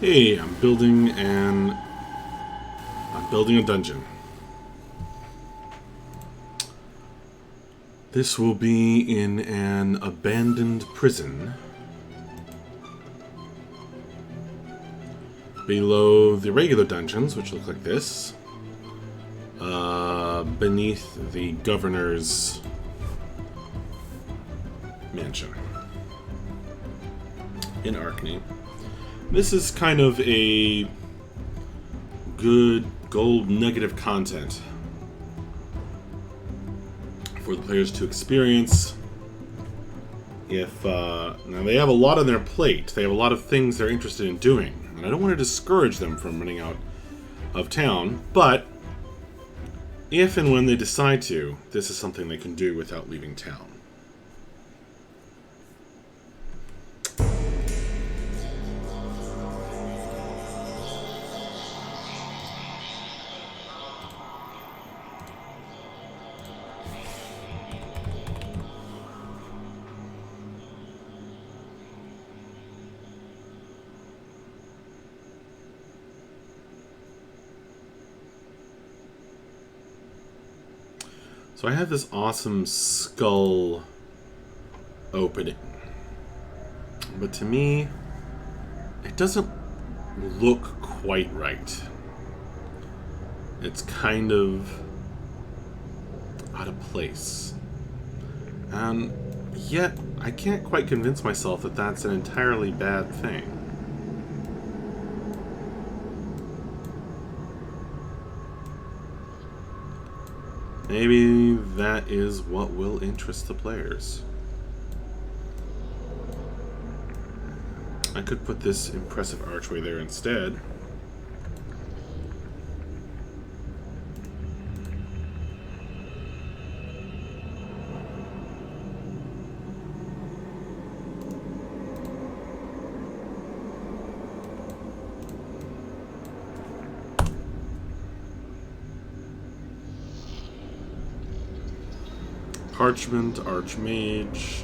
Hey, I'm building a dungeon. This will be in an abandoned prison below the regular dungeons, which look like this, beneath the governor's mansion in Arkney. This is kind of a good gold nugget of content for the players to experience. If now they have a lot on their plate, they have a lot of things they're interested in doing, and I don't want to discourage them from running out of town, but if and when they decide to, this is something they can do without leaving town. So I have this awesome skull opening, but to me, it doesn't look quite right. It's kind of out of place. And yet, I can't quite convince myself that that's an entirely bad thing. Maybe that is what will interest the players. I could put this impressive archway there instead. Parchment, Archmage.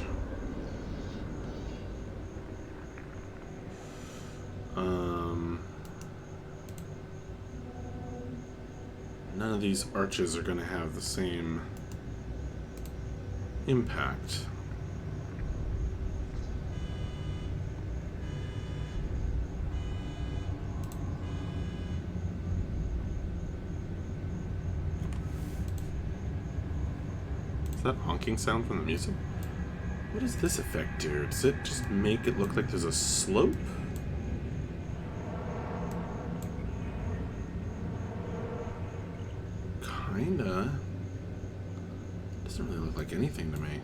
None of these arches are going to have the same impact. That honking sound from the music? What does this effect do? Does it just make it look like there's a slope? Kinda. Doesn't really look like anything to me.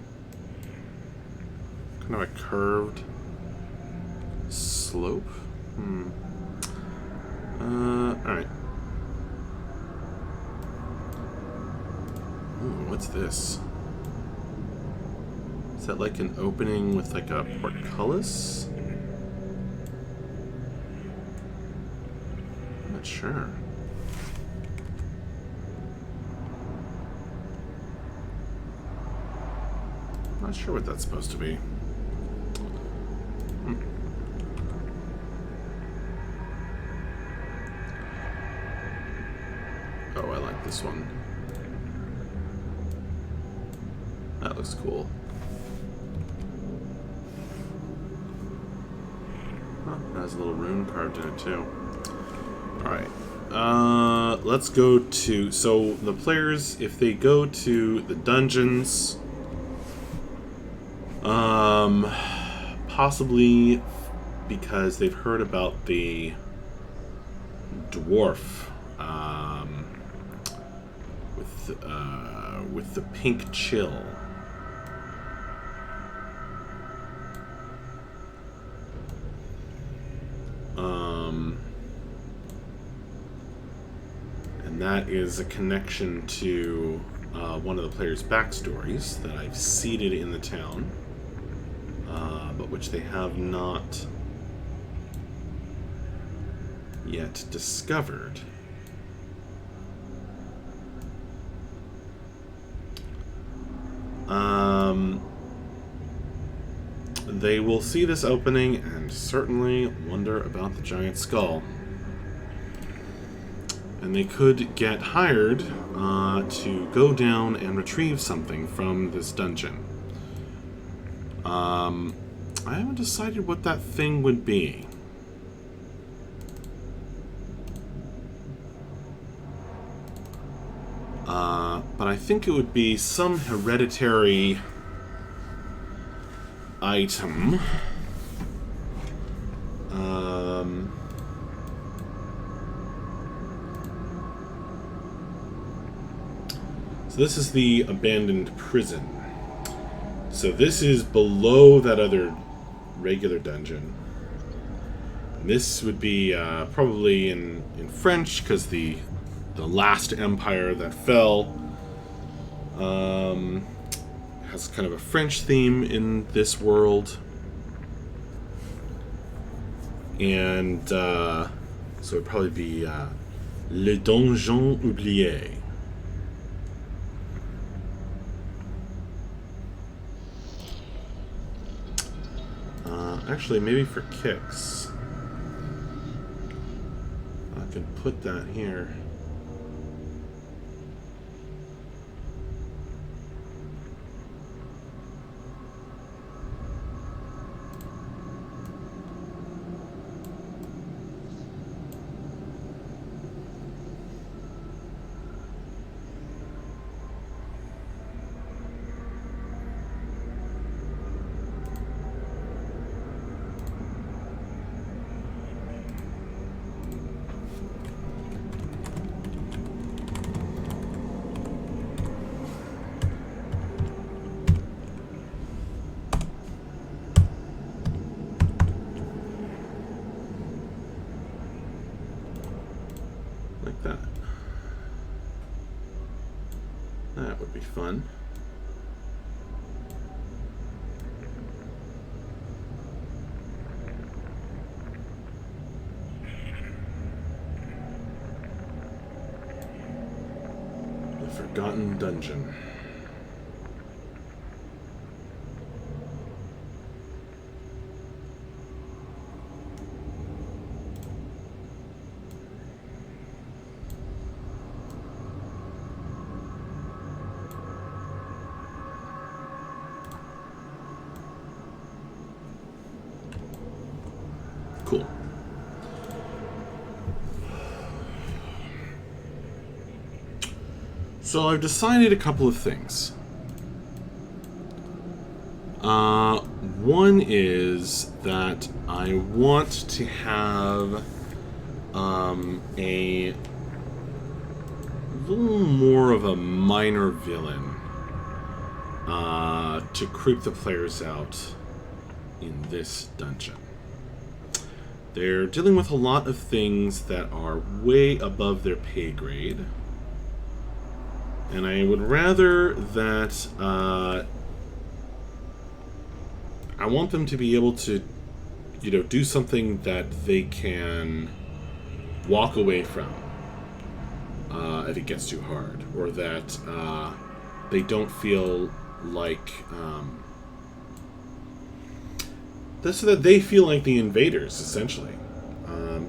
Kind of a curved slope? Alright. Ooh, what's this? Is that like an opening with like a portcullis? I'm not sure. Not sure what that's supposed to be. Oh, I like this one. That looks cool. Has a little rune carved in it too. Alright. Let's go to... So, the players, if they go to the dungeons... possibly because they've heard about the dwarf, with the pink chill. And that is a connection to one of the players' backstories that I've seeded in the town, but which they have not yet discovered. they will see this opening and certainly wonder about the giant skull. And they could get hired to go down and retrieve something from this dungeon. I haven't decided what that thing would be. But I think it would be some hereditary item. So this is the abandoned prison. So this is below that other regular dungeon. And this would be probably in French, because the last empire that fell has kind of a French theme in this world. And so it'd probably be Le Donjon Oublié. Actually, maybe for kicks, I can put that here. Like that. That would be fun. The Forgotten Dungeon. Cool. So I've decided a couple of things. One is that I want to have a little more of a minor villain to creep the players out in this dungeon. They're dealing with a lot of things that are way above their pay grade. And I would rather that I want them to be able to, do something that they can walk away from if it gets too hard, or that they don't feel like so that they feel like the invaders, essentially,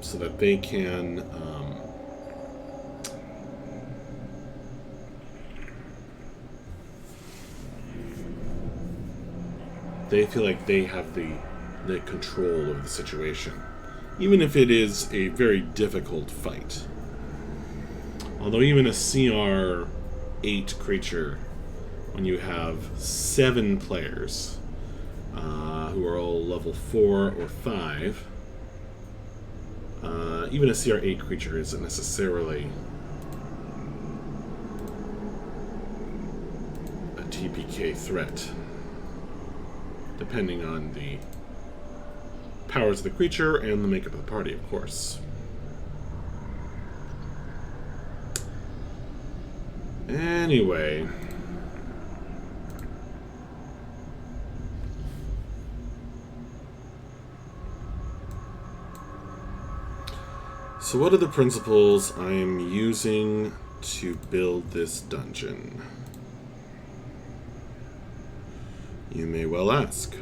so that they can they feel like they have the control of the situation, even if it is a very difficult fight. Although even a CR 8 creature, when you have 7 players who are all level 4 or 5, even a CR 8 creature isn't necessarily a TPK threat, depending on the powers of the creature and the makeup of the party, of course. Anyway, so what are the principles I am using to build this dungeon? You may well ask.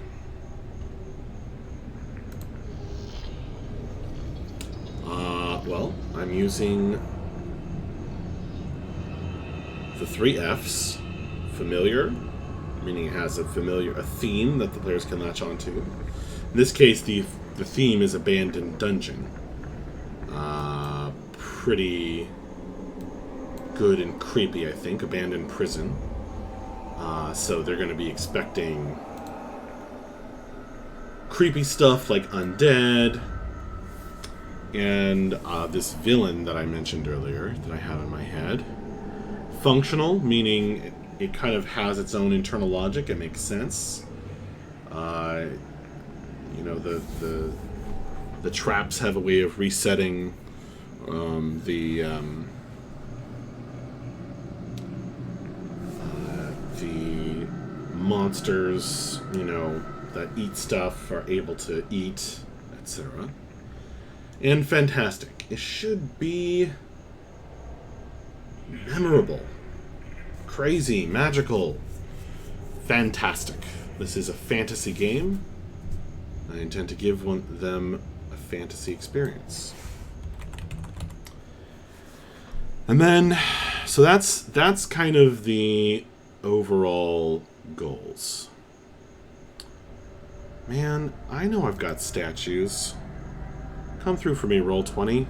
Well, I'm using the 3 Fs. Familiar, meaning it has a theme that the players can latch onto. In this case, the theme is abandoned dungeon. Pretty good and creepy, I think. Abandoned prison. So they're going to be expecting creepy stuff like undead, and this villain that I mentioned earlier that I have in my head. Functional, meaning it kind of has its own internal logic. It makes sense. You know, the traps have a way of resetting the monsters, you know, that eat stuff are able to eat, etc. And fantastic. It should be memorable, crazy, magical, fantastic. This is a fantasy game. I intend to give them a fantasy experience. And then, so that's kind of the overall goals. Man, I know I've got statues. Come through for me, Roll20.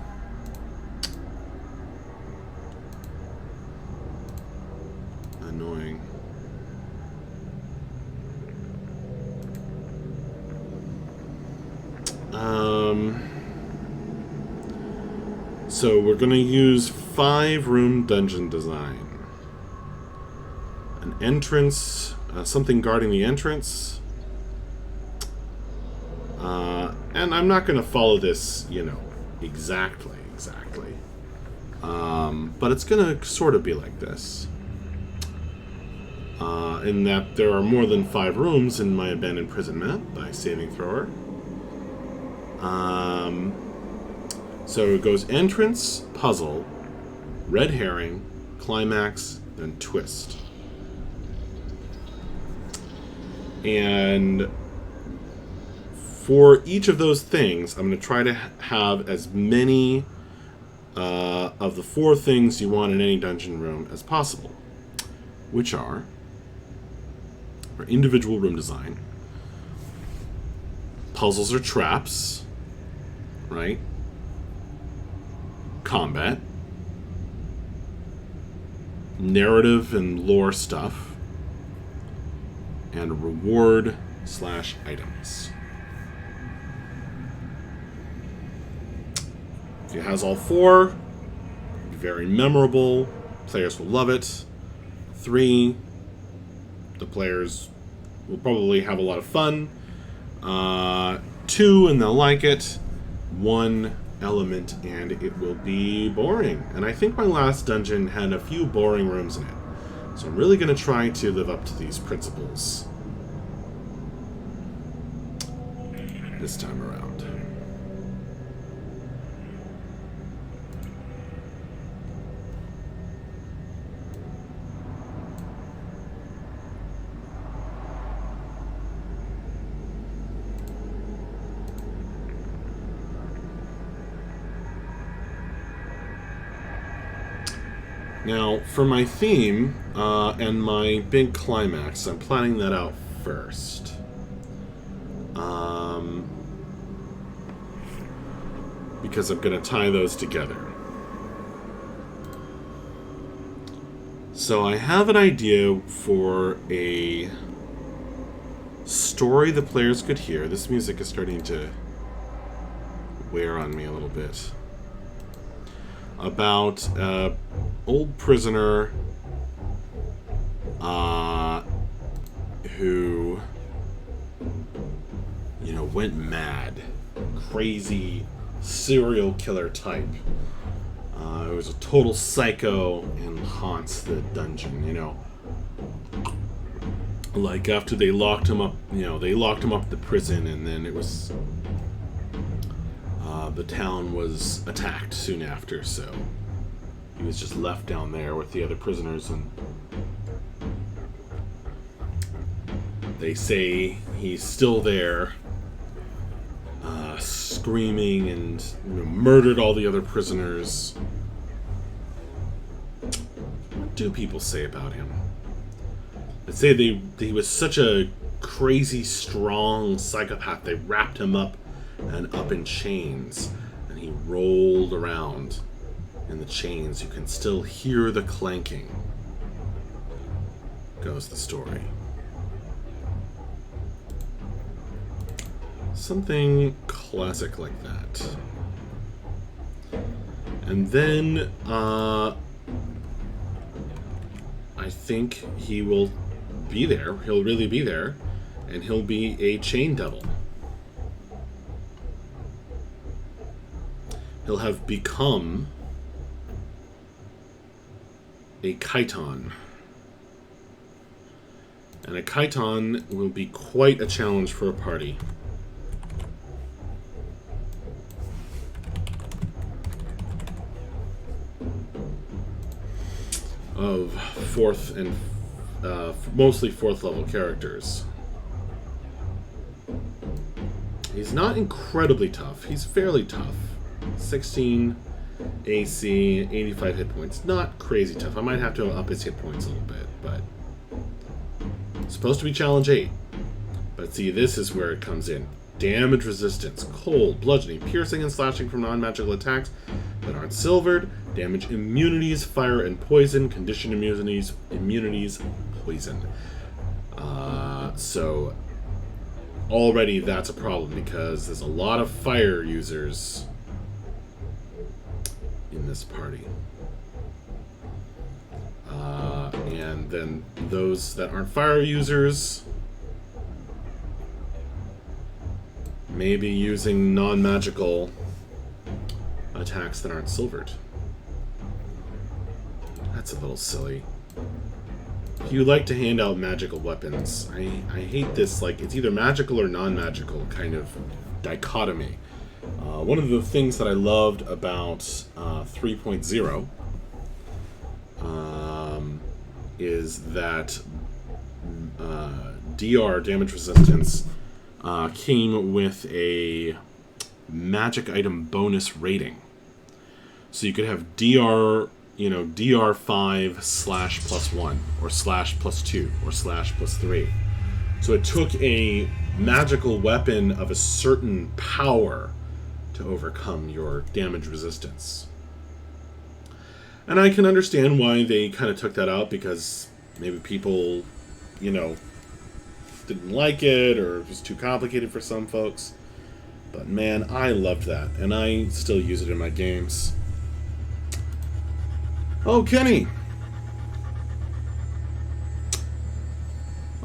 Annoying. So we're going to use 5-room dungeon design. An entrance, something guarding the entrance. And I'm not going to follow this, you know, exactly. But it's going to sort of be like this. In that there are more than 5 rooms in my abandoned prison map by Saving Thrower. So it goes entrance, puzzle, red herring, climax, then twist. And for each of those things, I'm going to try to have as many of the 4 things you want in any dungeon room as possible, which are for individual room design, puzzles or traps, right? Combat, narrative and lore stuff, and reward/items. If it has all 4, very memorable, players will love it. 3, the players will probably have a lot of fun. 2, and they'll like it. 1 element, and it will be boring. And I think my last dungeon had a few boring rooms in it. So I'm really going to try to live up to these principles this time around. Now, for my theme and my big climax, I'm planning that out first. Because I'm going to tie those together. So I have an idea for a story the players could hear. This music is starting to wear on me a little bit. About an old prisoner who, you know, went mad. Crazy serial killer type. It was a total psycho and haunts the dungeon, you know. Like, after they locked him up, you know, they locked him up at the prison, and then it was... the town was attacked soon after, so he was just left down there with the other prisoners, and they say he's still there, screaming and murdered all the other prisoners. What do people say about him? They say he was such a crazy, strong psychopath. They wrapped him up and up in chains, and he rolled around in the chains. You can still hear the clanking, goes the story. Something classic like that. And then, I think he will be there. He'll really be there. And he'll be a chain devil. He'll have become a chiton. And a chiton will be quite a challenge for a party. Of fourth and mostly fourth level characters. He's not incredibly tough. He's fairly tough. 16 AC, 85 hit points. Not crazy tough. I might have to up his hit points a little bit, but it's supposed to be challenge 8. But see, this is where it comes in. Damage resistance, cold, bludgeoning, piercing, and slashing from non-magical attacks that aren't silvered. Damage immunities, fire and poison. Condition immunities, poison. So already that's a problem because there's a lot of fire users in this party. And then those that aren't fire users maybe using non-magical attacks that aren't silvered. That's a little silly. If you like to hand out magical weapons, I hate this, like, it's either magical or non-magical kind of dichotomy. One of the things that I loved about 3.0 is that DR, damage resistance, came with a magic item bonus rating. So you could have DR, DR5 /+1, or /+2, or /+3. So it took a magical weapon of a certain power to overcome your damage resistance. And I can understand why they kind of took that out, because maybe people, didn't like it, or it was too complicated for some folks. But man, I loved that, and I still use it in my games. Oh, Kenny!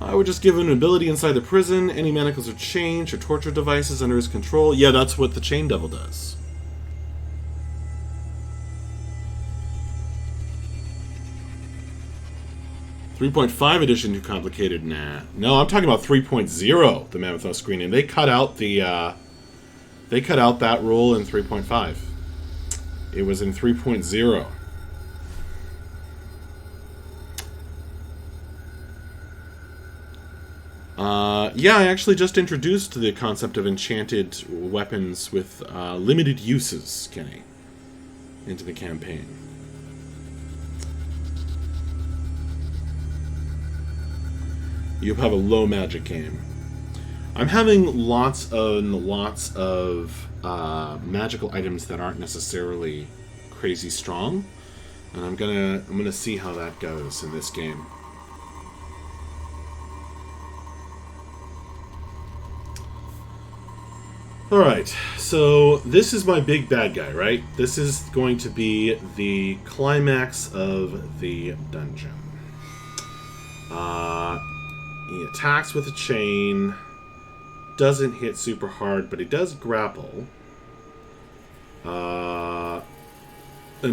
I would just give him an ability inside the prison. Any manacles or chains or torture devices under his control. Yeah, that's what the Chain Devil does. .5 edition too complicated? Nah. No, I'm talking about 3.0, the Man with No Screen Name. They cut out the they cut out that rule in 3.5. It was in 3.0. Yeah, I actually just introduced the concept of enchanted weapons with limited uses, Kenny, into the campaign. You have a low magic game. I'm having lots and lots of magical items that aren't necessarily crazy strong, and I'm gonna see how that goes in this game. Alright, so this is my big bad guy, right? This is going to be the climax of the dungeon. He attacks with a chain, doesn't hit super hard, but he does grapple, and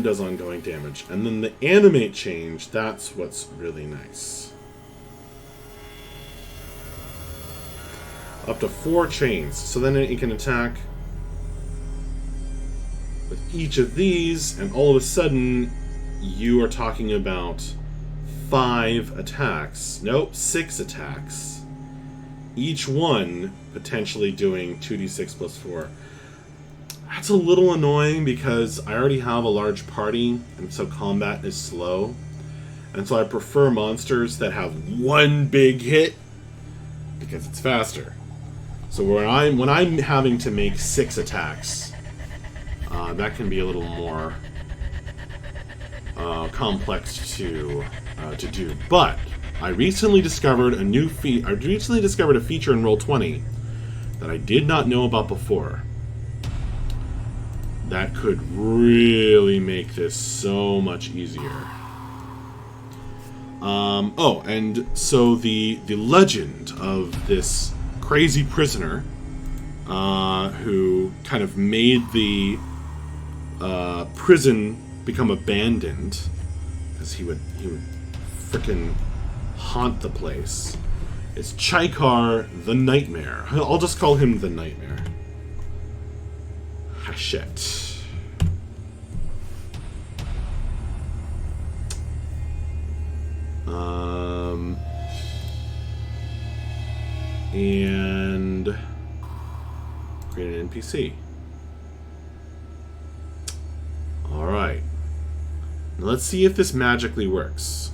does ongoing damage. And then the animate change, that's what's really nice. Up to 4 chains, so then he can attack with each of these, and all of a sudden you are talking about 5 attacks. Nope, 6 attacks. Each one potentially doing 2d6 plus 4. That's a little annoying because I already have a large party, and so combat is slow. And so I prefer monsters that have one big hit because it's faster. So when I'm having to make 6 attacks, that can be a little more complex to do. But I recently discovered a new feat. I recently discovered a feature in Roll20 that I did not know about before. That could really make this so much easier. Oh, and so the legend of this crazy prisoner who kind of made the prison become abandoned because he would frickin' haunt the place. Is Chaikar the Nightmare. I'll just call him the Nightmare. Hachette. And create an NPC. Alright. Now let's see if this magically works.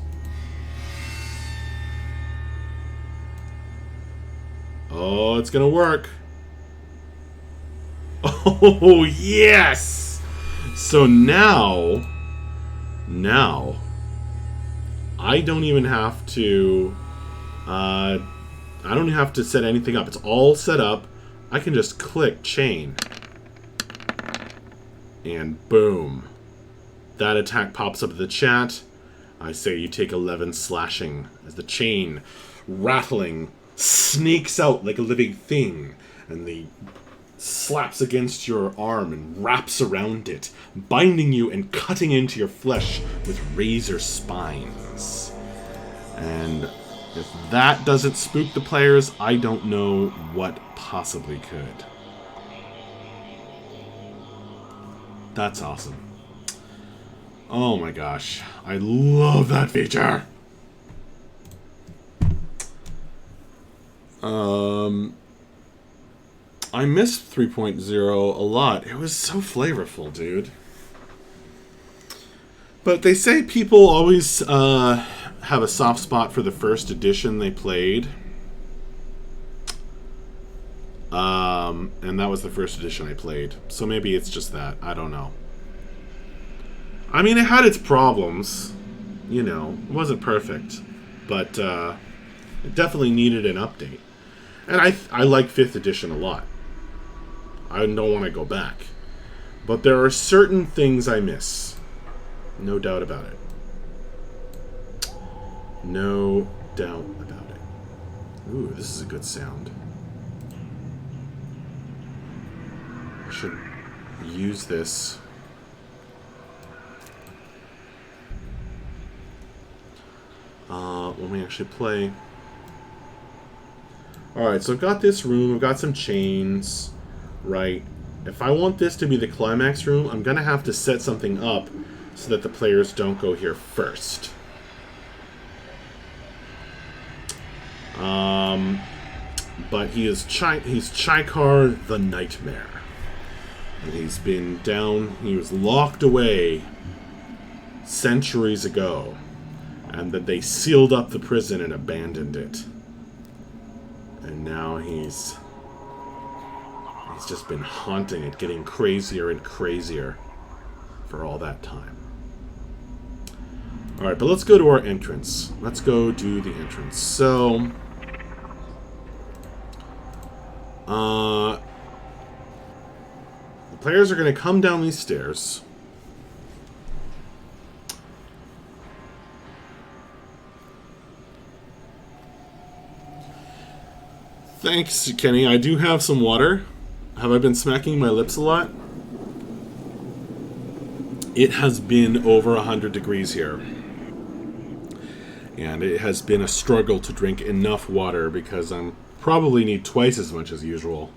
Oh, it's gonna work. Oh, yes! So now, I don't even have to, I don't even have to set anything up. It's all set up. I can just click chain. And boom. That attack pops up in the chat. I say you take 11 slashing as the chain, rattling, sneaks out like a living thing. And the slaps against your arm and wraps around it, binding you and cutting into your flesh with razor spines. And if that doesn't spook the players, I don't know what possibly could. That's awesome. Oh my gosh. I love that feature! I missed 3.0 a lot. It was so flavorful, dude. But they say people always have a soft spot for the first edition they played. And that was the first edition I played. So maybe it's just that. I don't know. I mean, it had its problems. You know, it wasn't perfect. But it definitely needed an update. And I like 5th edition a lot. I don't want to go back. But there are certain things I miss. No doubt about it. No doubt about it. Ooh, this is a good sound. I should use this. When we actually play. Alright, so I've got this room, I've got some chains, right? If I want this to be the climax room, I'm gonna have to set something up so that the players don't go here first. But he's Chaikar the Nightmare. And he's been down, he was locked away centuries ago. And that they sealed up the prison and abandoned it. And now he's just been haunting it, getting crazier and crazier for all that time. Alright, but let's go to our entrance. Let's go do the entrance. So, the players are going to come down these stairs. Thanks, Kenny. I do have some water. Have I been smacking my lips a lot? It has been over 100 degrees here. And it has been a struggle to drink enough water because I probably need twice as much as usual.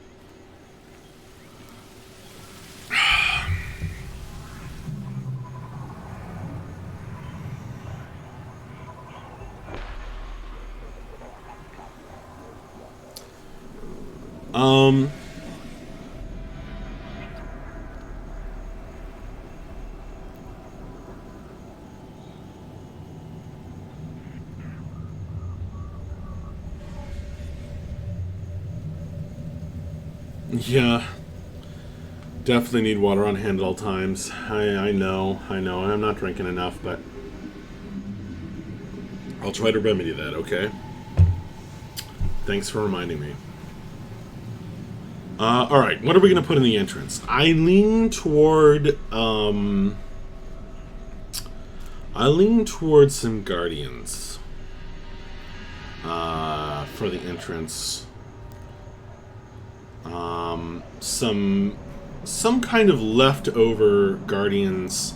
Yeah. Definitely need water on hand at all times. I know. I'm not drinking enough, but I'll try to remedy that, okay? Thanks for reminding me. Alright, what are we going to put in the entrance? I lean toward some guardians for the entrance. Some kind of leftover guardians,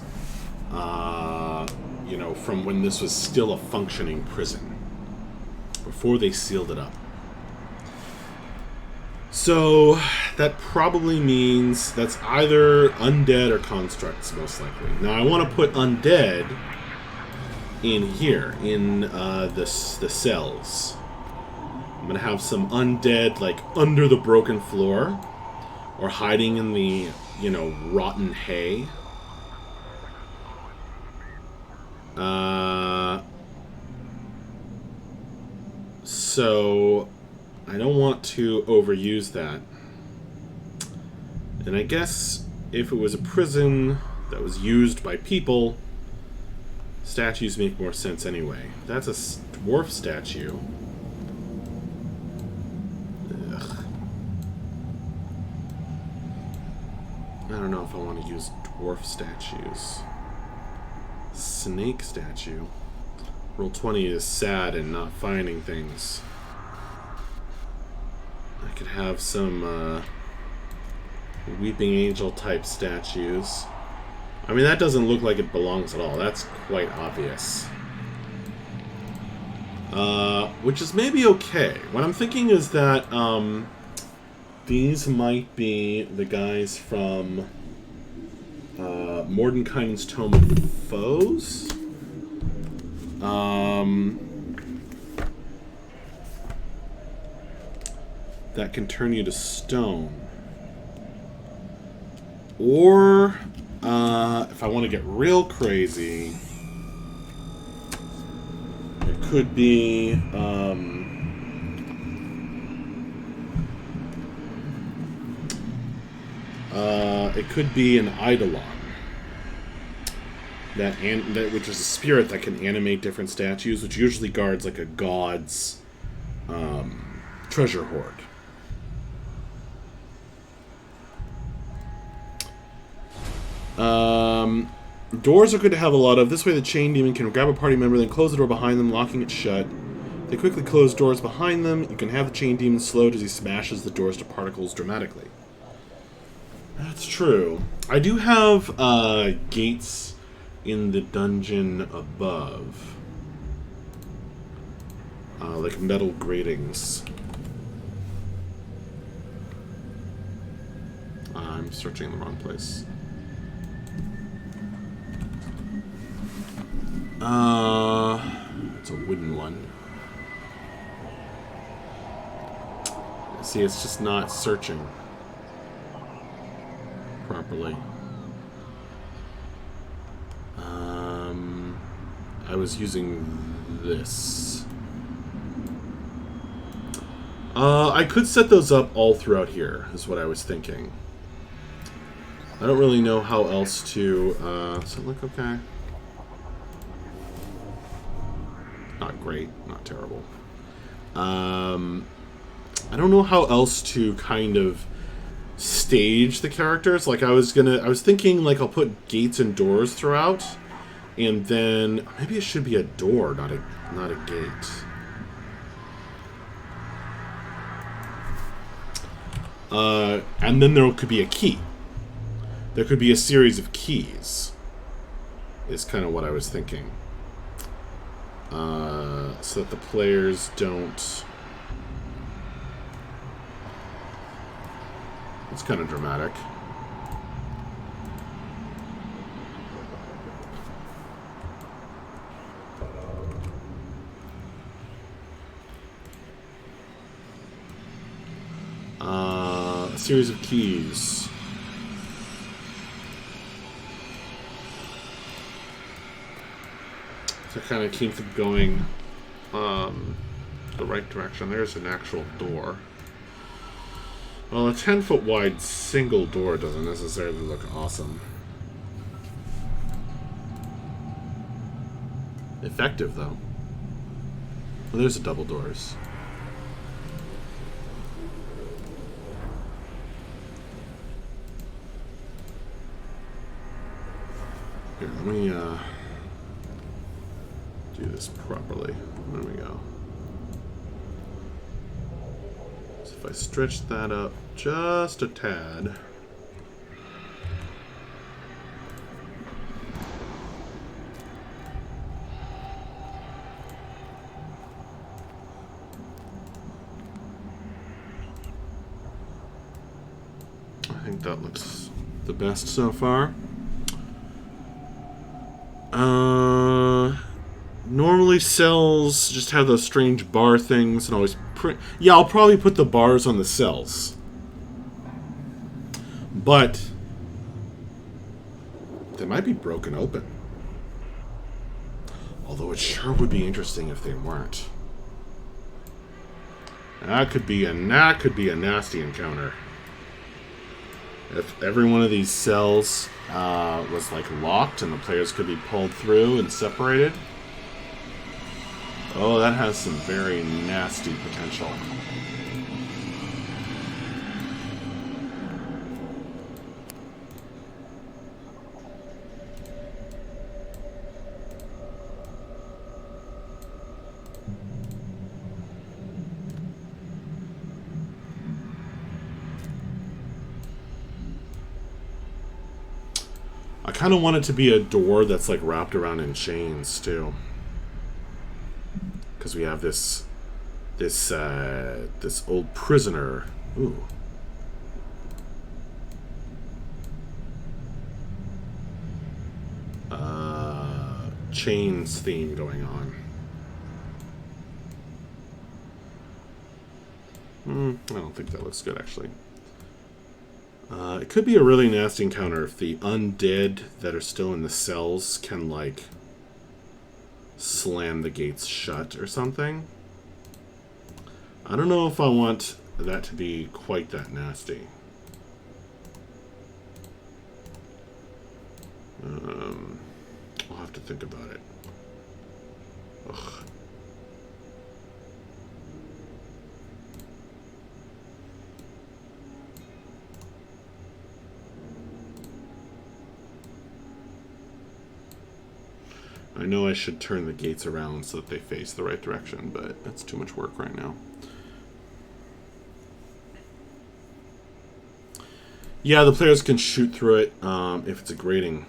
from when this was still a functioning prison, before they sealed it up. So that probably means that's either undead or constructs, most likely. Now I want to put undead in here, in the cells. I'm going to have some undead, like, under the broken floor, or hiding in the, rotten hay. So I don't want to overuse that. And I guess if it was a prison that was used by people, statues make more sense anyway. That's a dwarf statue. Ugh. I don't know if I want to use dwarf statues. Snake statue. Roll 20 is sad and not finding things. I could have some Weeping Angel type statues. I mean, that doesn't look like it belongs at all. That's quite obvious. Which is maybe okay. What I'm thinking is that these might be the guys from Mordenkainen's Tome of Foes. That can turn you to stone. Or, if I want to get real crazy, it could be, an Eidolon. Which is a spirit that can animate different statues, which usually guards like a god's treasure hoard. Doors are good to have a lot of. This way the chain demon can grab a party member, then close the door behind them, locking it shut. They quickly close doors behind them. You can have the chain demon slowed as he smashes the doors to particles dramatically. That's true. I do have gates in the dungeon above. Like metal gratings. I'm searching in the wrong place. It's a wooden one. See, it's just not searching properly. I was using this. I could set those up all throughout here, is what I was thinking. I don't really know how else to... does it look okay? Not great, not terrible. I don't know how else to kind of stage the characters. Like I was thinking like I'll put gates and doors throughout, and then maybe it should be a door, not a gate. And then there could be a key. There could be a series of keys. Is kind of what I was thinking. So that the players don't... It's kind of dramatic. A series of keys. To kind of keep them going the right direction. There's an actual door. Well, a 10-foot wide single door doesn't necessarily look awesome. Effective, though. Well, there's the double doors. Here, let me do this properly. There we go. So if I stretch that up just a tad. I think that looks the best so far. Normally cells just have those strange bar things and always print. Yeah, I'll probably put the bars on the cells. But they might be broken open. Although it sure would be interesting if they weren't. That could be a nasty encounter. If every one of these cells was like locked and the players could be pulled through and separated. Oh, that has some very nasty potential. I kind of want it to be a door that's like wrapped around in chains too, because we have this old prisoner. Ooh. Chains theme going on. I don't think that looks good actually. It could be a really nasty encounter if the undead that are still in the cells can, like, slam the gates shut or something. I don't know if I want that to be quite that nasty. I'll have to think about it. Ugh. I know I should turn the gates around so that they face the right direction, but that's too much work right now. Yeah, the players can shoot through it if it's a grating.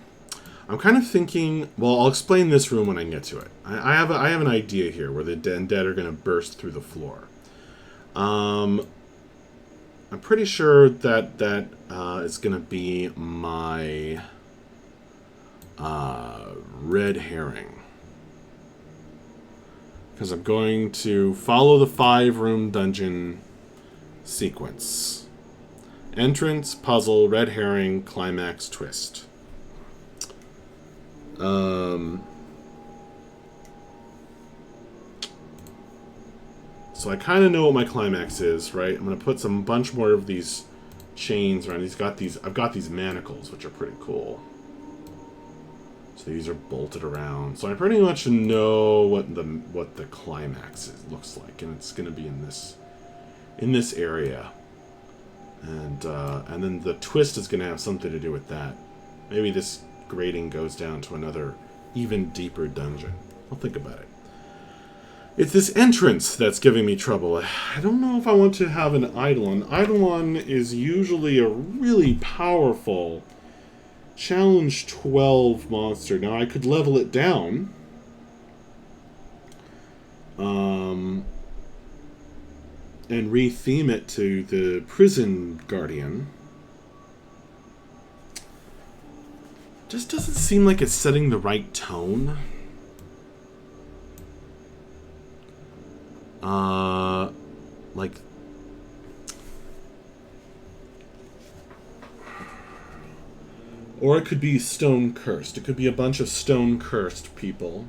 I'm kind of thinking, well, I'll explain this room when I get to it. I have an idea here where the dead are going to burst through the floor. I'm pretty sure that is going to be my red herring, because I'm going to follow the 5-room dungeon sequence: entrance, puzzle, red herring, climax, twist. So I kind of know what my climax is, right? I'm going to put some bunch more of these chains around. I've got these manacles, which are pretty cool. So these are bolted around. So I pretty much know what the climax looks like, and it's going to be in this area. And then the twist is going to have something to do with that. Maybe this grating goes down to another, even deeper dungeon. I'll think about it. It's this entrance that's giving me trouble. I don't know if I want to have an Eidolon. Eidolon is usually a really powerful Challenge 12 monster. Now, I could level it down. And re-theme it to the Prison Guardian. Just doesn't seem like it's setting the right tone. Like... Or it could be stone-cursed. It could be a bunch of stone-cursed people.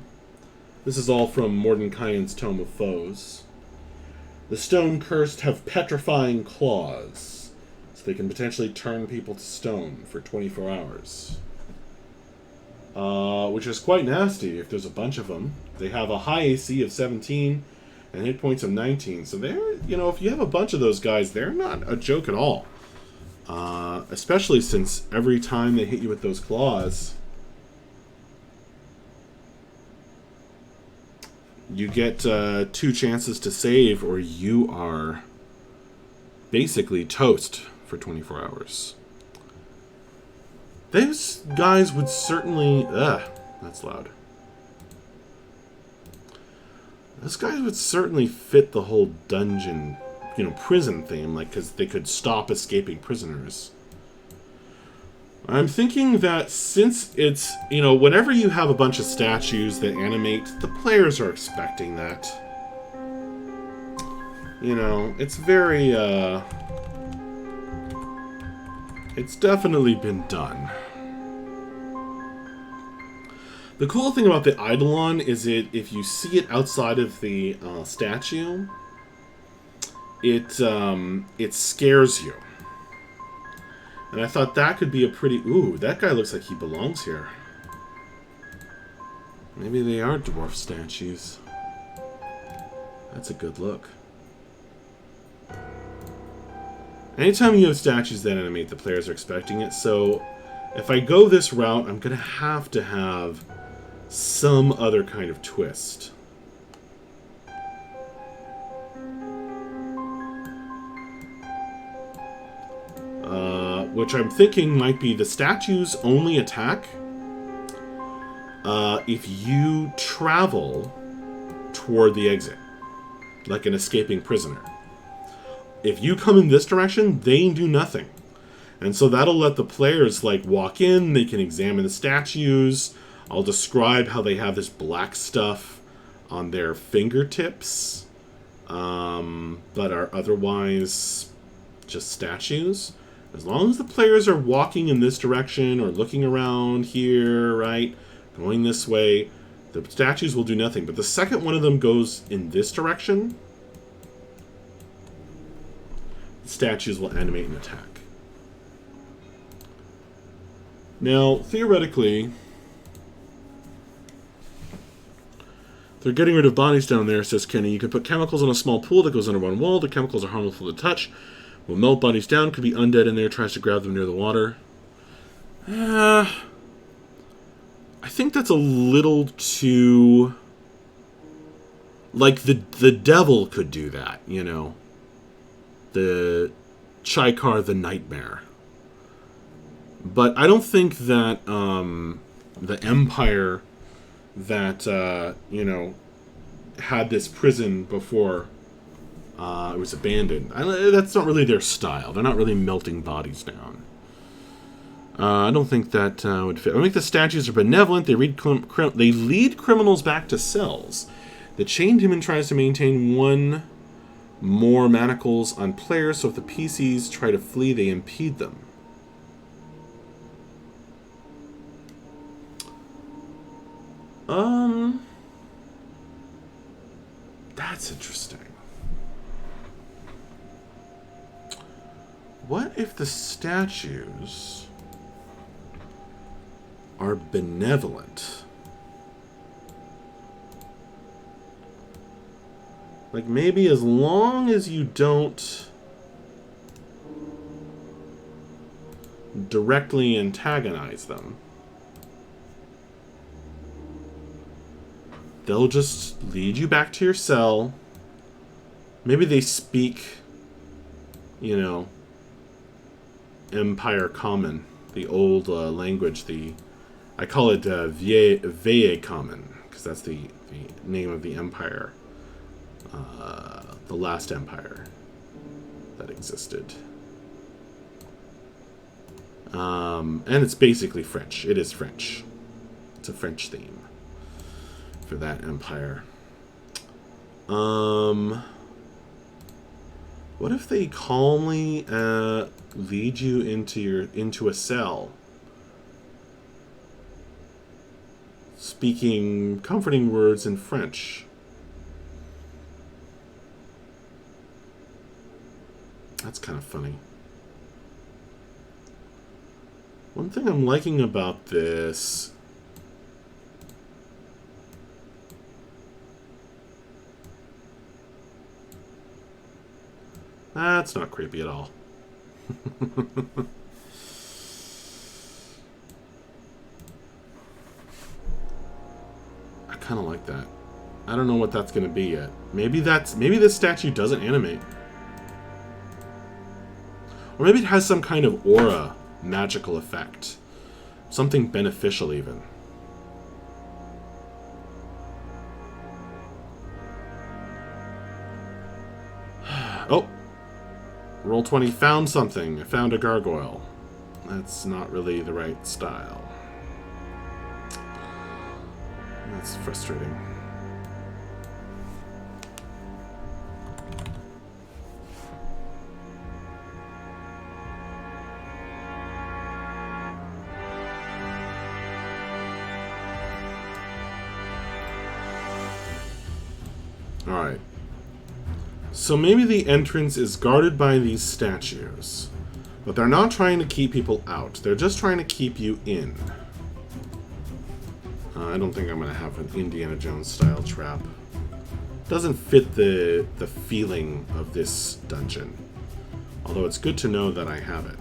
This is all from Mordecai's Tome of Foes. The stone-cursed have petrifying claws. So they can potentially turn people to stone for 24 hours. Which is quite nasty if there's a bunch of them. They have a high AC of 17 and hit points of 19. So they're, you know, if you have a bunch of those guys, they're not a joke at all. Especially since every time they hit you with those claws, you get 2 chances to save, or you are basically toast for 24 hours. Those guys would certainly... that's loud. Those guys would certainly fit the whole dungeon, you know, prison theme, like, because they could stop escaping prisoners. I'm thinking that since it's, you know, whenever you have a bunch of statues that animate, the players are expecting that. You know, it's very, it's definitely been done. The cool thing about the Eidolon is if you see it outside of the statue, it scares you. And I thought that could be a pretty... Ooh, that guy looks like he belongs here. Maybe they are dwarf statues. That's a good look. Anytime you have statues that animate, the players are expecting it. So if I go this route, I'm going to have some other kind of twist. Which I'm thinking might be the statues only attack if you travel toward the exit, like an escaping prisoner. If you come in this direction, they do nothing. And so that'll let the players, like, walk in, they can examine the statues. I'll describe how they have this black stuff on their fingertips, but are otherwise just statues. As long as the players are walking in this direction or looking around here, right, going this way, the statues will do nothing. But the second one of them goes in this direction, the statues will animate and attack. Now, theoretically, they're getting rid of bodies down there, says Kenny. You can put chemicals in a small pool that goes under one wall. The chemicals are harmful to touch. Will melt bodies down. Could be undead in there. Tries to grab them near the water. I think that's a little too... Like, the devil could do that, you know. The Chaikar the Nightmare. But I don't think that the Empire that, you know, had this prison before it was abandoned. That's not really their style. They're not really melting bodies down. I don't think that would fit. I think the statues are benevolent. They lead criminals back to cells. The chained human tries to maintain one more manacles on players, so if the PCs try to flee, they impede them. That's interesting. What if the statues are benevolent? Like, maybe as long as you don't directly antagonize them, they'll just lead you back to your cell. Maybe they speak, you know, Empire Common, the old language. I call it Veye Common, because that's the name of the empire, the last empire that existed. And it's basically French. It is French. It's a French theme for that empire. What if they calmly lead you into a cell, speaking comforting words in French? That's kind of funny. One thing I'm liking about this... That's not creepy at all. I kind of like that. I don't know what that's going to be yet. Maybe this statue doesn't animate. Or maybe it has some kind of aura magical effect. Something beneficial even. Oh! Roll20 found something. I found a gargoyle. That's not really the right style. That's frustrating. Alright. So maybe the entrance is guarded by these statues. But they're not trying to keep people out. They're just trying to keep you in. I don't think I'm going to have an Indiana Jones style trap. Doesn't fit the feeling of this dungeon. Although it's good to know that I have it.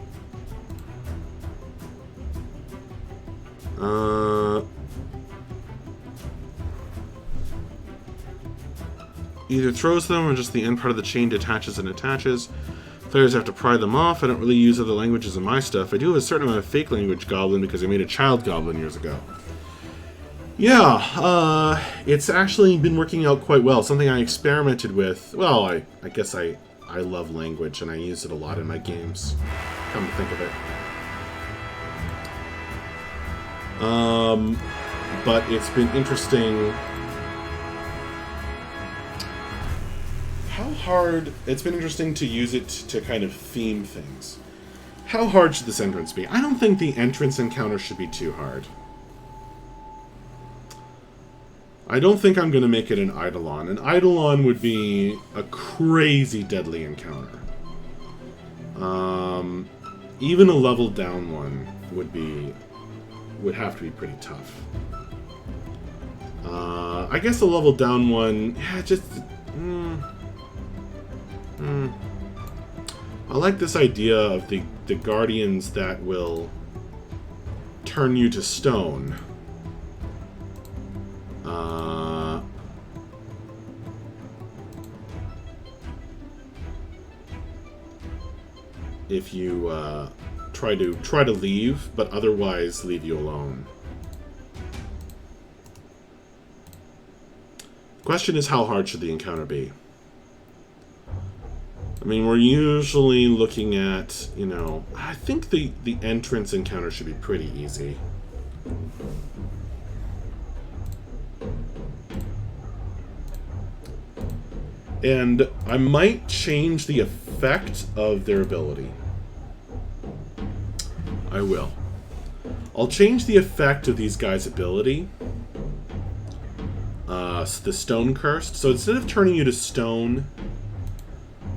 Either throws them or just the end part of the chain detaches and attaches. Players have to pry them off. I don't really use other languages in my stuff. I do have a certain amount of fake language goblin because I made a child goblin years ago. Yeah, it's actually been working out quite well. Something I experimented with. Well, I guess I love language and I use it a lot in my games. Come to think of it. But it's been interesting. How hard... It's been interesting to use it to kind of theme things. How hard should this entrance be? I don't think the entrance encounter should be too hard. I don't think I'm going to make it an Eidolon. An Eidolon would be a crazy deadly encounter. Even a level down one would have to be pretty tough. I guess a level down one, yeah, just... I like this idea of the guardians that will turn you to stone. If you try to leave, but otherwise leave you alone. The question is, how hard should the encounter be? I mean, we're usually looking at, you know, I think the entrance encounter should be pretty easy. And I might change the effect of their ability. I will. I'll change the effect of these guys' ability. The stone cursed. So instead of turning you to stone,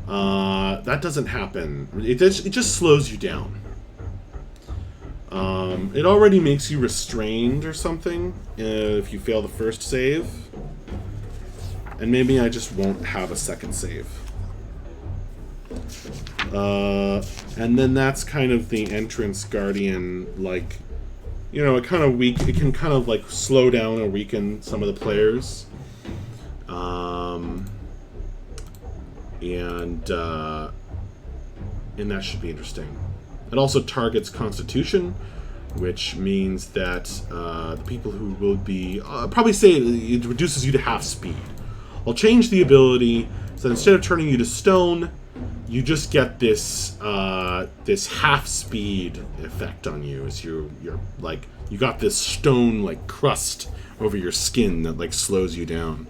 that doesn't happen. It just slows you down. It already makes you restrained or something if you fail the first save. And maybe I just won't have a second save. And then that's kind of the entrance guardian, like, you know, it can kind of like slow down or weaken some of the players. And that should be interesting. It also targets Constitution, which means that the people who will be... probably say it reduces you to half speed. I'll change the ability so that instead of turning you to stone, you just get this this half speed effect on you as you're like, you got this stone like crust over your skin that like slows you down.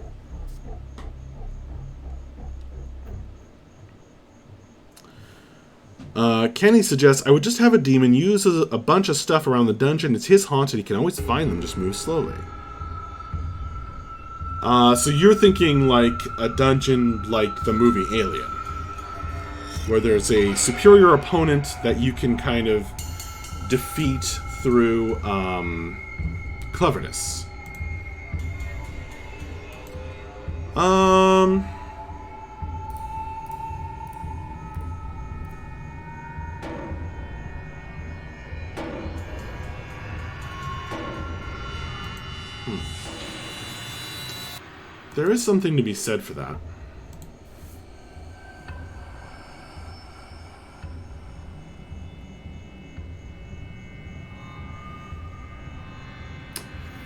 Kenny suggests I would just have a demon use a bunch of stuff around the dungeon. It's his haunted. He can always find them. Just move slowly. So you're thinking like a dungeon like the movie Alien, where there's a superior opponent that you can kind of defeat through cleverness. There is something to be said for that.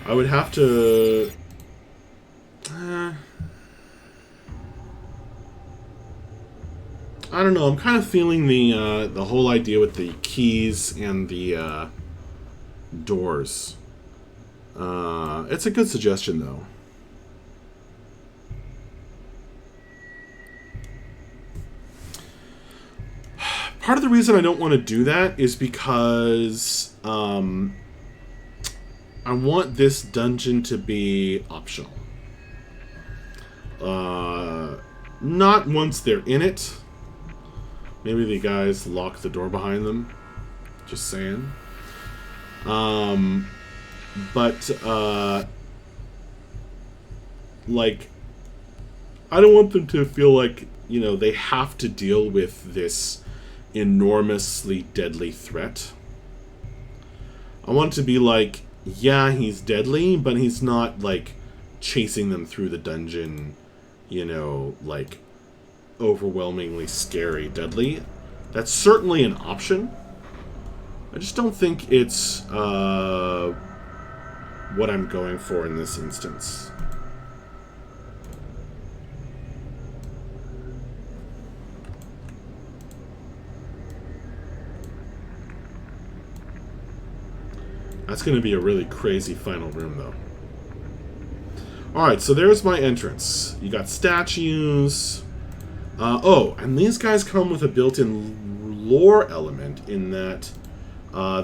I would have to... I don't know. I'm kind of feeling the whole idea with the keys and the doors. It's a good suggestion, though. Part of the reason I don't want to do that is because I want this dungeon to be optional. Not once they're in it. Maybe the guys lock the door behind them. Just saying. Like, I don't want them to feel like, you know, they have to deal with this enormously deadly threat. I want it to be like, yeah, he's deadly, but he's not, like, chasing them through the dungeon, you know, like, overwhelmingly scary deadly. That's certainly an option. I just don't think it's what I'm going for in this instance. That's going to be a really crazy final room, though. Alright, so there's my entrance. You got statues. Oh, and these guys come with a built-in lore element in that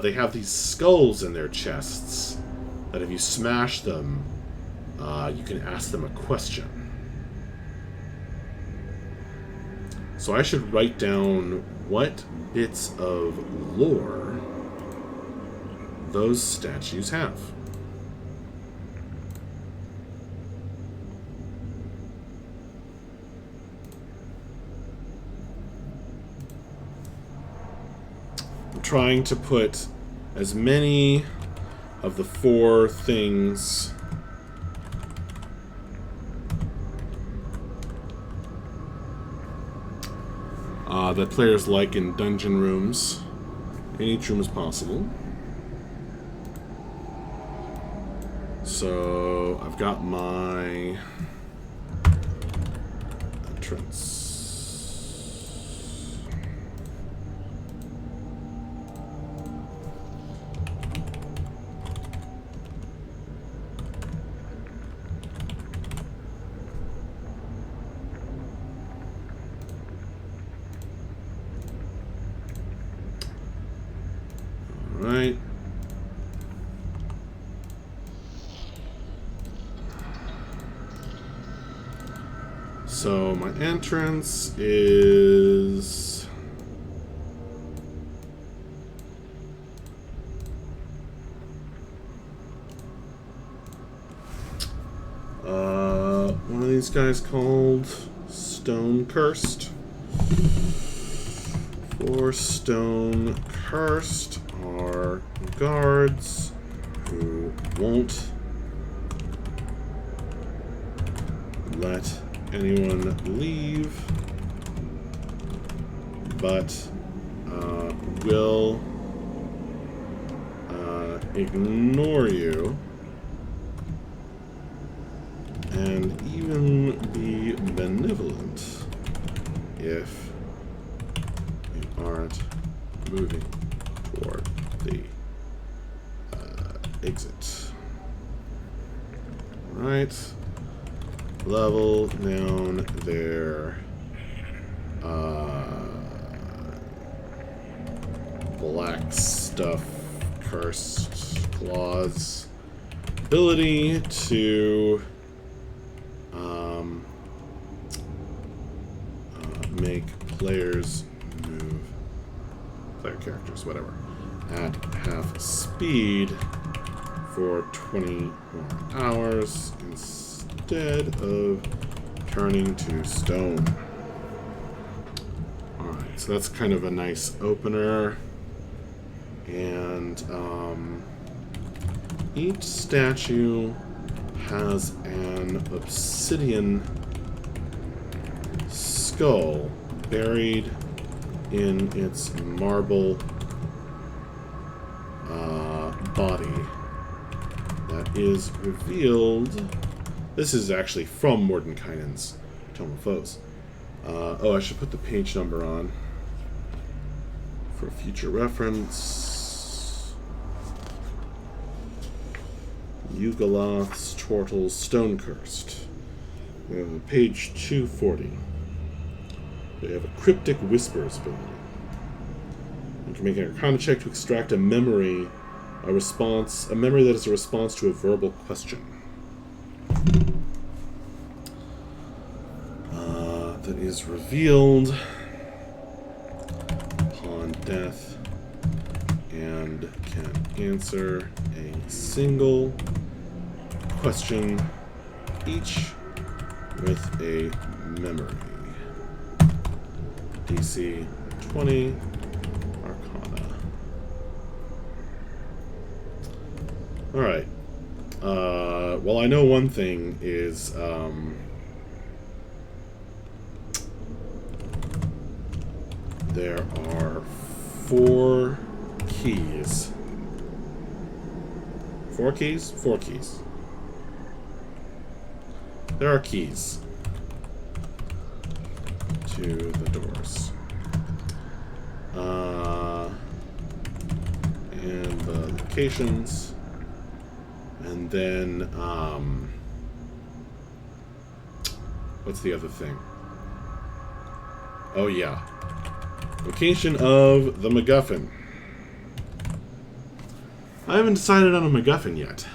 they have these skulls in their chests that if you smash them, you can ask them a question. So I should write down what bits of lore those statues have. I'm trying to put as many of the 4 things that players like in dungeon rooms in each room as possible. So I've got my entrance. All right. So my entrance is one of these guys called Stone Cursed. 4 Stone Cursed are guards who won't let anyone leave, but will ignore you and even be benevolent if you aren't moving toward the exit. Right. Level down their black stuff cursed claws ability to make players move, player characters, whatever, at half speed for 20 more hours instead of turning to stone. Alright, so that's kind of a nice opener. And each statue has an obsidian skull buried in its marble body that is revealed. This is actually from Mordenkainen's Tome of Foes. Oh, I should put the page number on for future reference. Yugoloth's Tortles Stone Cursed. Page 240. They have a Cryptic Whispers ability. You can make an Arcana check to extract a memory, a memory that is a response to a verbal question. That is revealed upon death and can answer a single question each with a memory. DC 20 Arcana. Alright. Well, I know one thing is, there are 4 keys. 4 keys? 4 keys. There are keys to the doors. And the locations. And then, what's the other thing? Oh, yeah. Location of the MacGuffin. I haven't decided on a MacGuffin yet.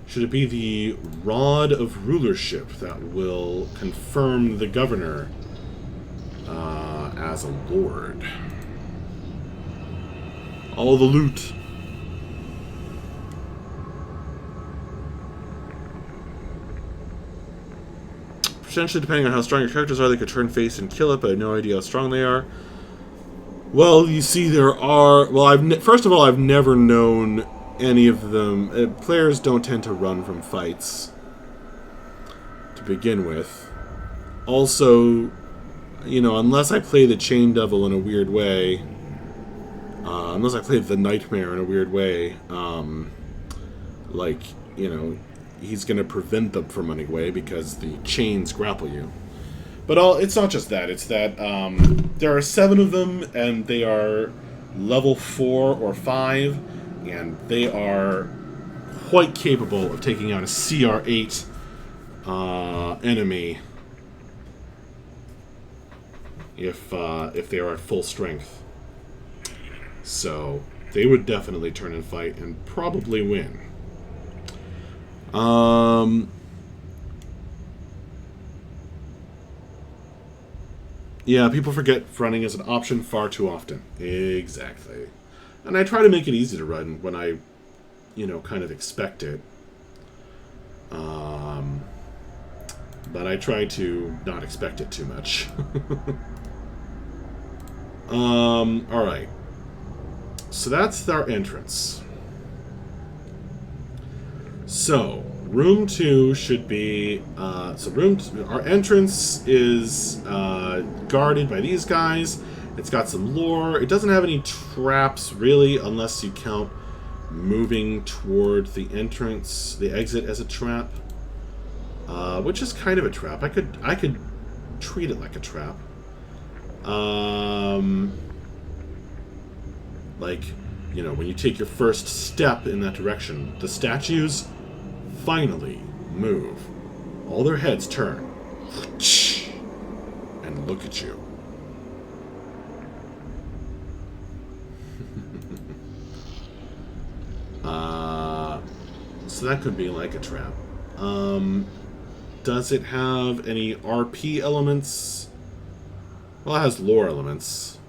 Should it be the Rod of Rulership that will confirm the governor as a lord? All the loot. Potentially, depending on how strong your characters are, they could turn face and kill it, but I have no idea how strong they are. Well, you see, there are... Well, first of all, I've never known any of them... players don't tend to run from fights, to begin with. Also, you know, unless I play the Chain Devil in a weird way... unless I play the Nightmare in a weird way, like, you know, he's going to prevent them from running away because the chains grapple you. But it's not just that. It's that there are 7 of them, and they are level 4 or 5, and they are quite capable of taking out a CR8 enemy if they are at full strength. So they would definitely turn and fight and probably win. Yeah, people forget running is an option far too often. Exactly. And I try to make it easy to run when I, you know, kind of expect it. But I try to not expect it too much. Alright. So that's our entrance. So, room 2 should be... our entrance is guarded by these guys. It's got some lore. It doesn't have any traps, really, unless you count moving toward the entrance, the exit, as a trap. Which is kind of a trap. I could treat it like a trap. Like, you know, when you take your first step in that direction, the statues finally move. All their heads turn and look at you. So that could be like a trap. Does it have any RP elements? Well, it has lore elements.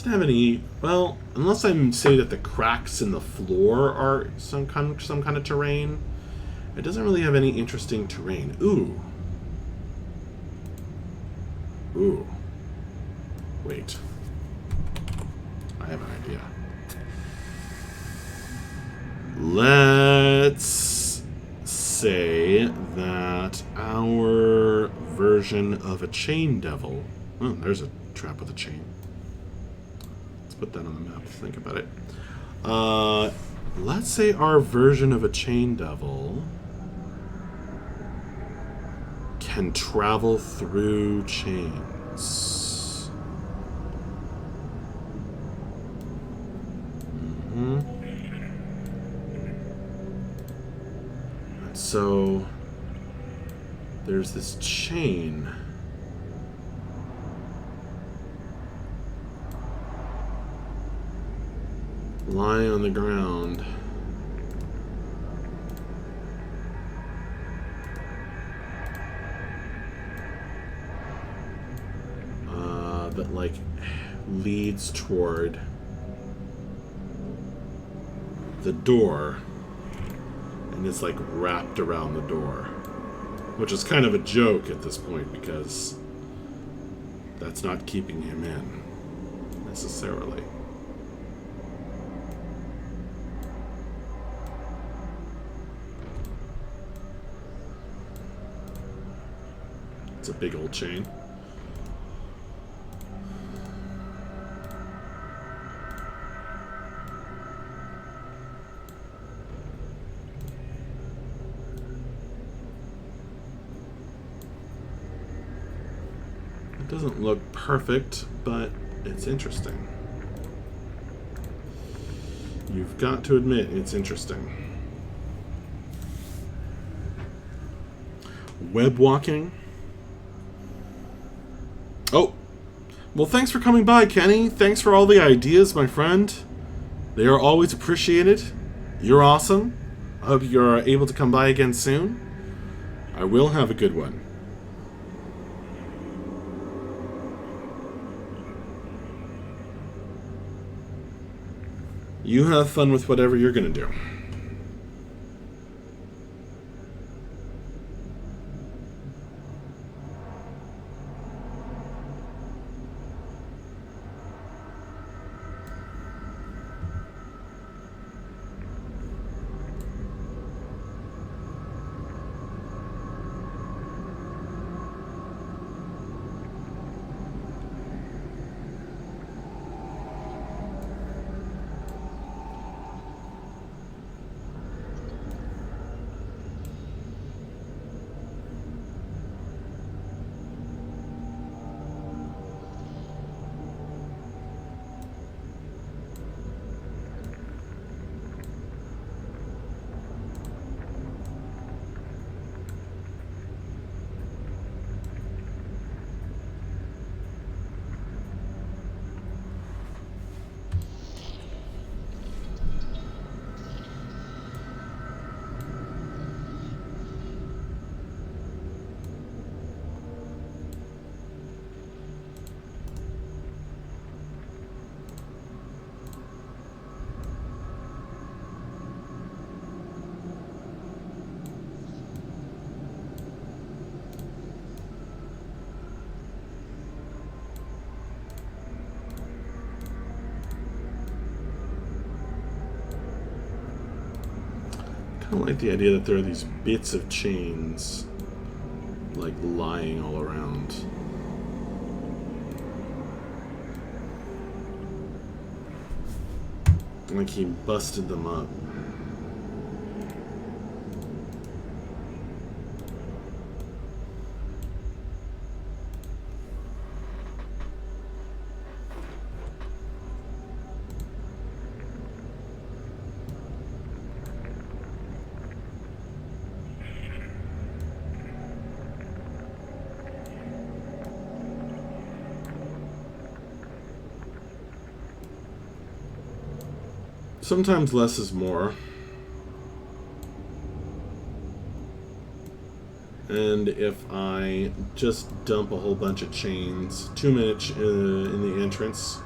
doesn't have any. Well, unless I say that the cracks in the floor are some kind of terrain, it doesn't really have any interesting terrain. Ooh. Ooh. Wait. I have an idea. Let's say that our version of a chain devil. Oh, there's a trap with a chain. Let's put that on the map. Think about it. Let's say our version of a chain devil can travel through chains. So there's this chain. Lying on the ground. That like leads toward the door. And it's like wrapped around the door, which is kind of a joke at this point because that's not keeping him in necessarily. It's a big old chain. Doesn't look perfect, but it's interesting. You've got to admit it's interesting. Web walking. Oh, well, thanks for coming by, Kenny. Thanks for all the ideas, my friend. They are always appreciated. You're awesome. I hope you're able to come by again soon. I will have a good one. You have fun with whatever you're going to do. I don't like the idea that there are these bits of chains like lying all around. Like he busted them up. Sometimes less is more. And if I just dump a whole bunch of chains, too much in the entrance,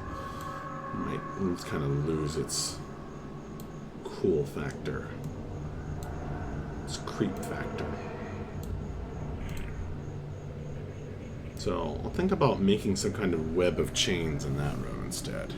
might kind of lose its cool factor. Its creep factor. So I'll think about making some kind of web of chains in that room instead.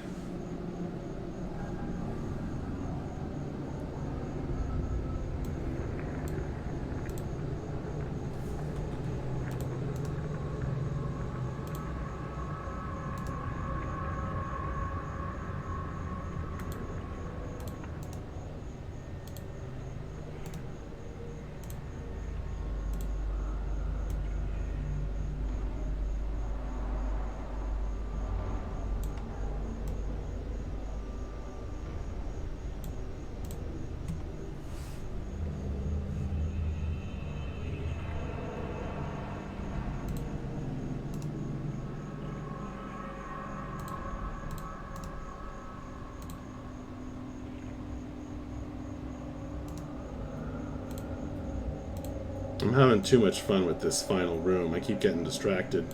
I'm having too much fun with this final room. I keep getting distracted.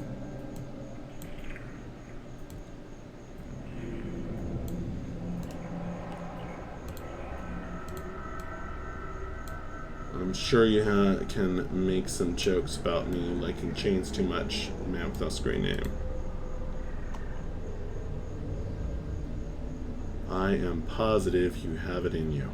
I'm sure you can make some jokes about me liking chains too much, man without a great name. I am positive you have it in you.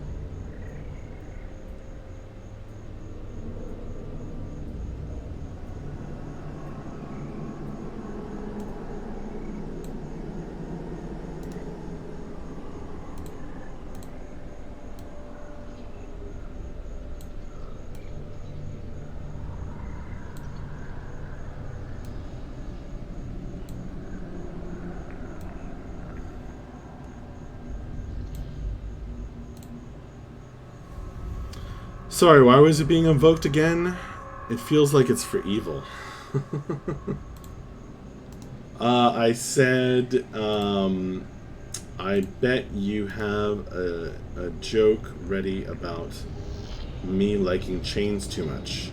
Sorry, why was it being invoked again? It feels like it's for evil. I said, I bet you have a joke ready about me liking chains too much.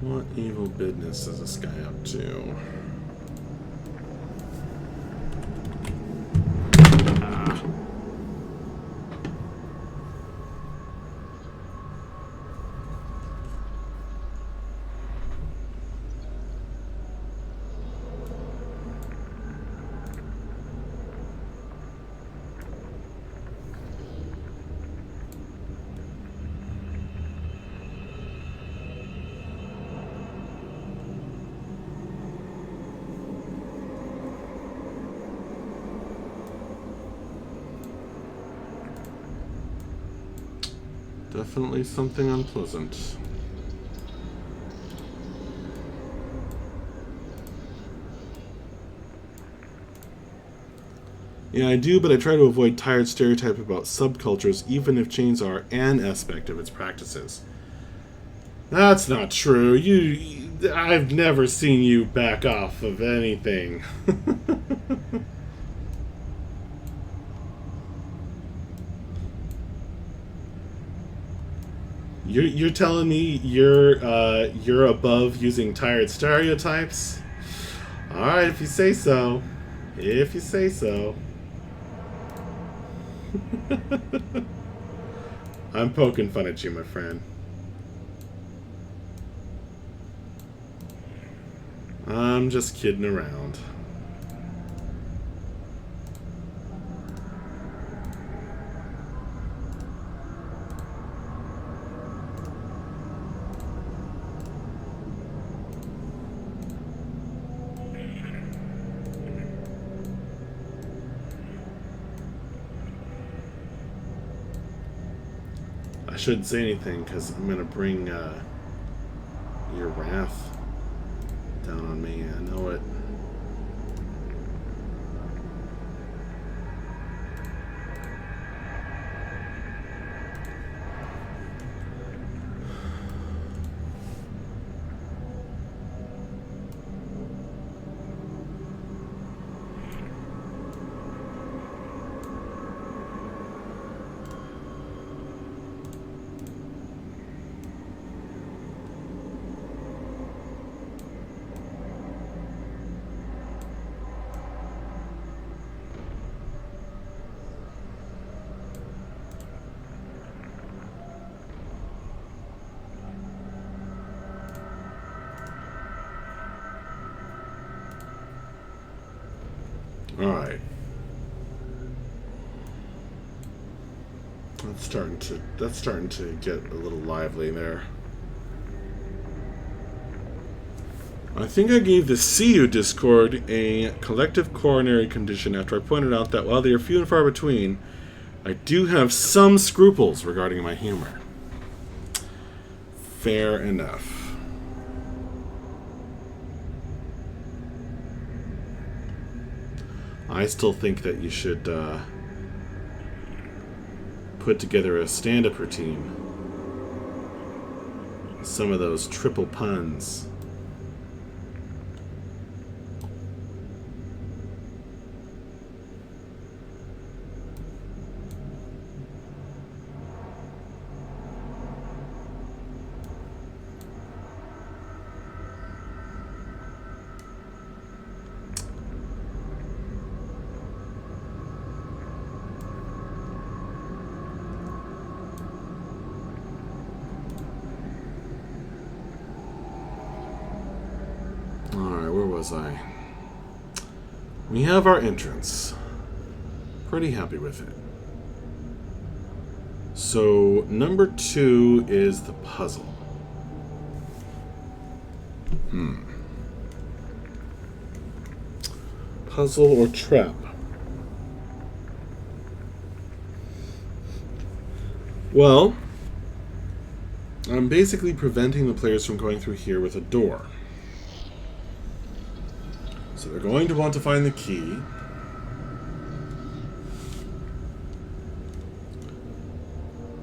What evil business is this guy up to? Definitely something unpleasant. Yeah, I do, but I try to avoid tired stereotype about subcultures, even if chains are an aspect of its practices. That's not true. I've never seen you back off of anything. You're telling me you're above using tired stereotypes? All right, if you say so. If you say so. I'm poking fun at you, my friend. I'm just kidding around. I shouldn't say anything because I'm gonna bring your wrath down on me. I know it. All right. That's starting to get a little lively there. I think I gave the CU Discord a collective coronary condition after I pointed out that while they are few and far between, I do have some scruples regarding my humor. Fair enough. I still think that you should put together a stand-up routine. Some of those triple puns. I? We have our entrance. Pretty happy with it. So, number 2 is the puzzle. Puzzle or trap? Well, I'm basically preventing the players from going through here with a door. So they're going to want to find the key.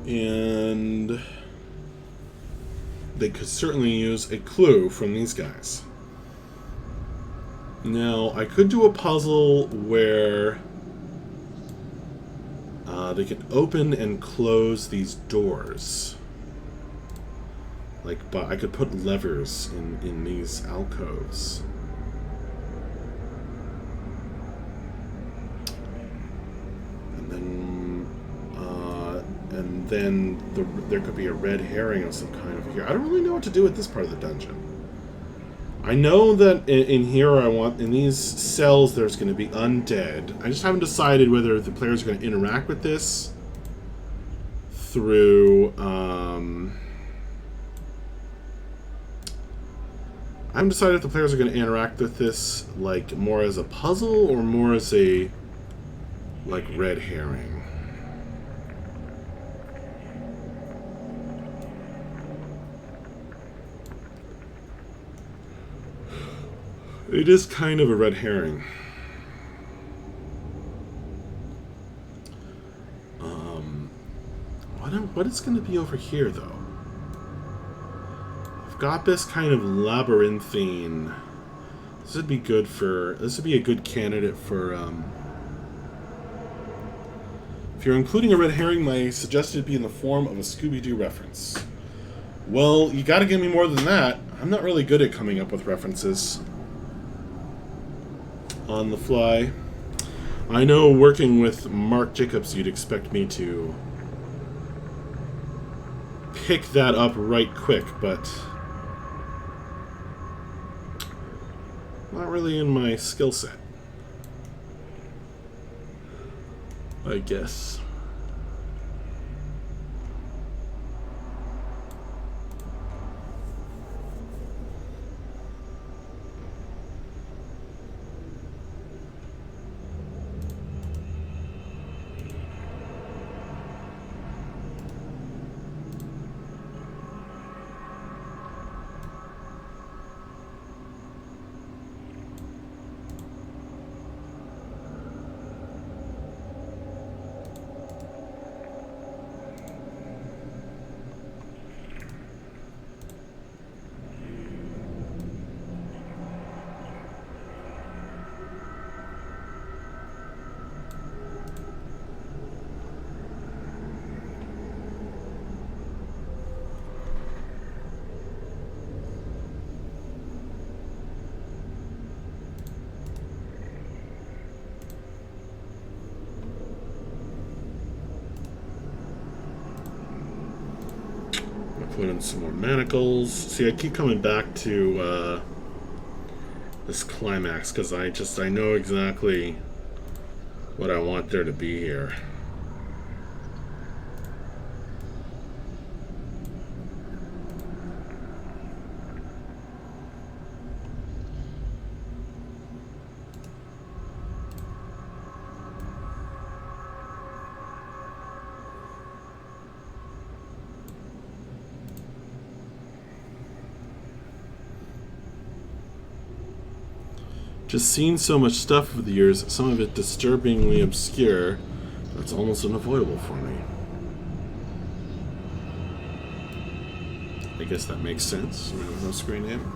And they could certainly use a clue from these guys. Now, I could do a puzzle where they could open and close these doors. But I could put levers in these alcoves. And then there could be a red herring of some kind over here. I don't really know what to do with this part of the dungeon. I know that in here in these cells there's going to be undead. I just haven't decided whether the players are going to interact with this through... I haven't decided if the players are going to interact with this more as a puzzle or more as a red herring. It is kind of a red herring. What is going to be over here, though? I've got this kind of labyrinthine. This would be good for. This would be a good candidate for. If you're including a red herring, I suggested it be in the form of a Scooby-Doo reference. Well, you gotta give me more than that. I'm not really good at coming up with references on the fly. I know working with Mark Jacobs, you'd expect me to pick that up right quick, but not really in my skill set, I guess. Put in some more manacles. See, I keep coming back to this climax because I know exactly what I want there to be here. Just seen so much stuff over the years, some of it disturbingly obscure, that's almost unavoidable for me. I guess that makes sense. I mean, with no screen name.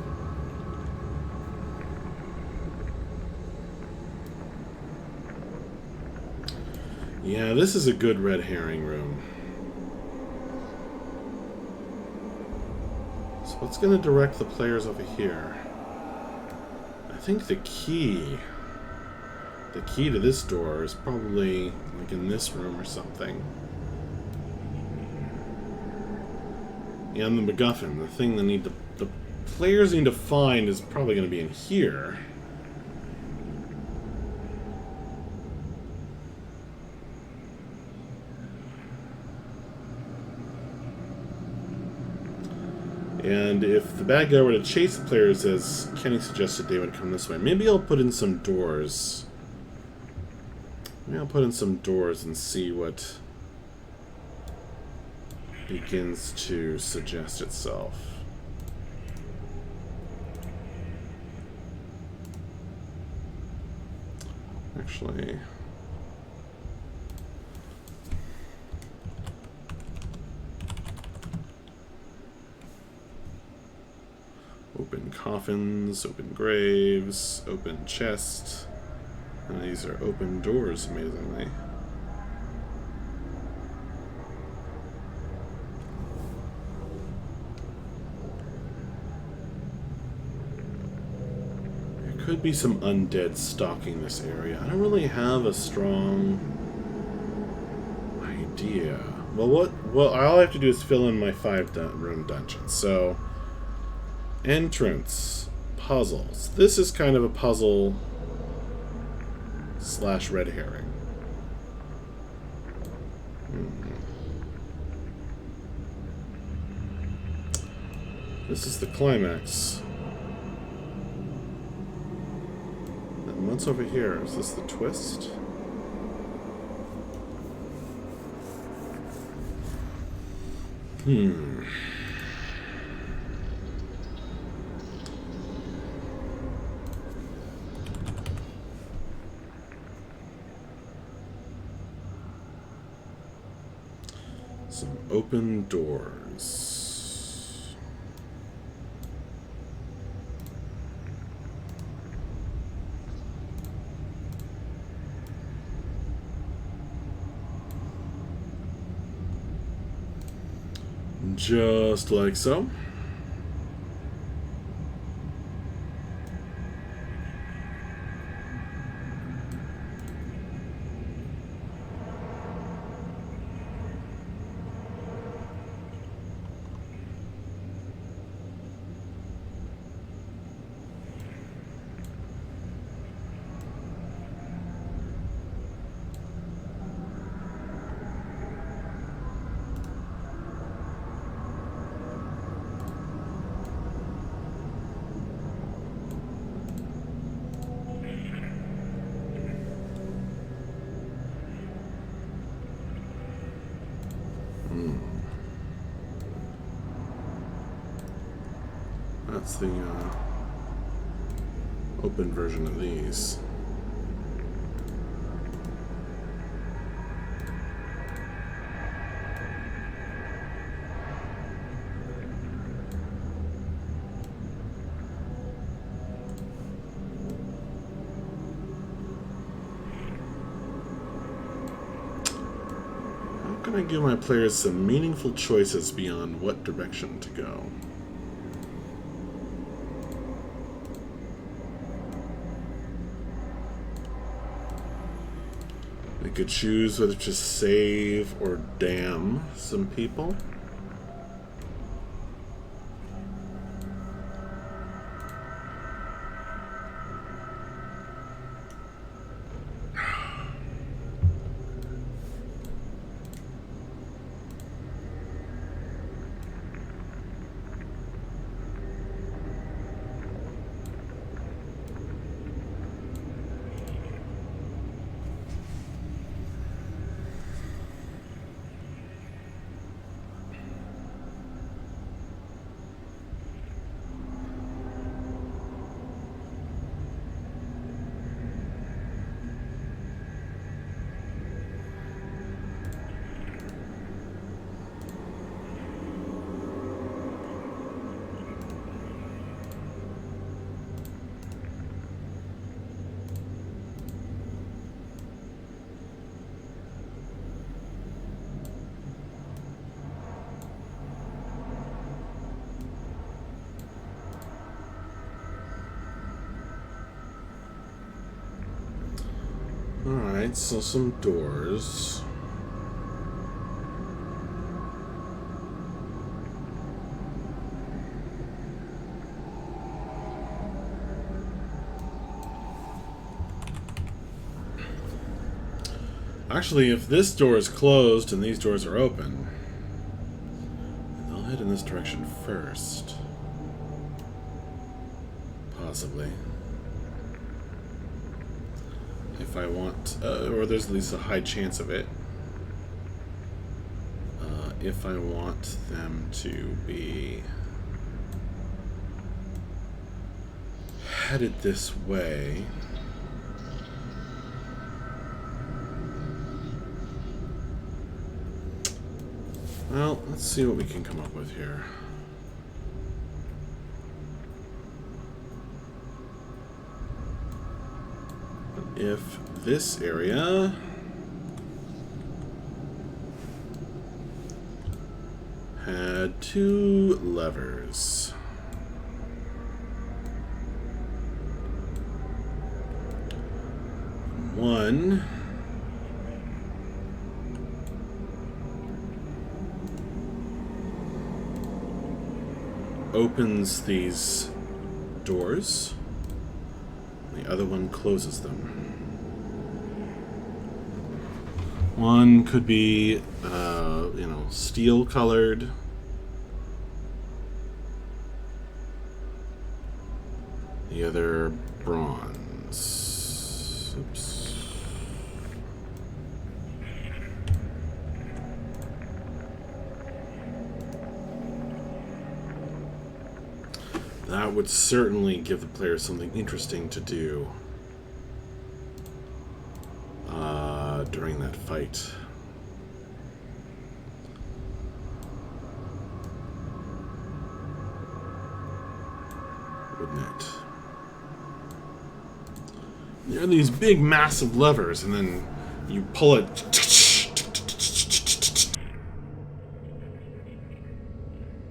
Yeah, this is a good red herring room. So what's going to direct the players over here? I think the key to this door is probably like in this room or something. And the MacGuffin, the thing the players need to find is probably going to be in here. And if the bad guy were to chase the players, as Kenny suggested they would come this way, maybe I'll put in some doors. Maybe I'll put in some doors and see what begins to suggest itself. Actually... open coffins, open graves, open chests. And these are open doors, amazingly. There could be some undead stalking this area. I don't really have a strong idea. Well, all I have to do is fill in my 5-room dungeon. So, entrance, puzzles. This is kind of a puzzle / red herring. This is the climax. And what's over here? Is this the twist? Some open doors. Just like so. That's the open version of these. How can I give my players some meaningful choices beyond what direction to go? We could choose whether to save or damn some people. Alright, so some doors. Actually, if this door is closed and these doors are open, I'll head in this direction first. Possibly. If I want, or there's at least a high chance of it. If I want them to be headed this way. Well, let's see what we can come up with here. If this area had two levers. One opens these doors, the other one closes them. One could be, steel colored. The other bronze. Oops. That would certainly give the player something interesting to do during that fight. Wouldn't it? There are these big, massive levers, and then you pull it.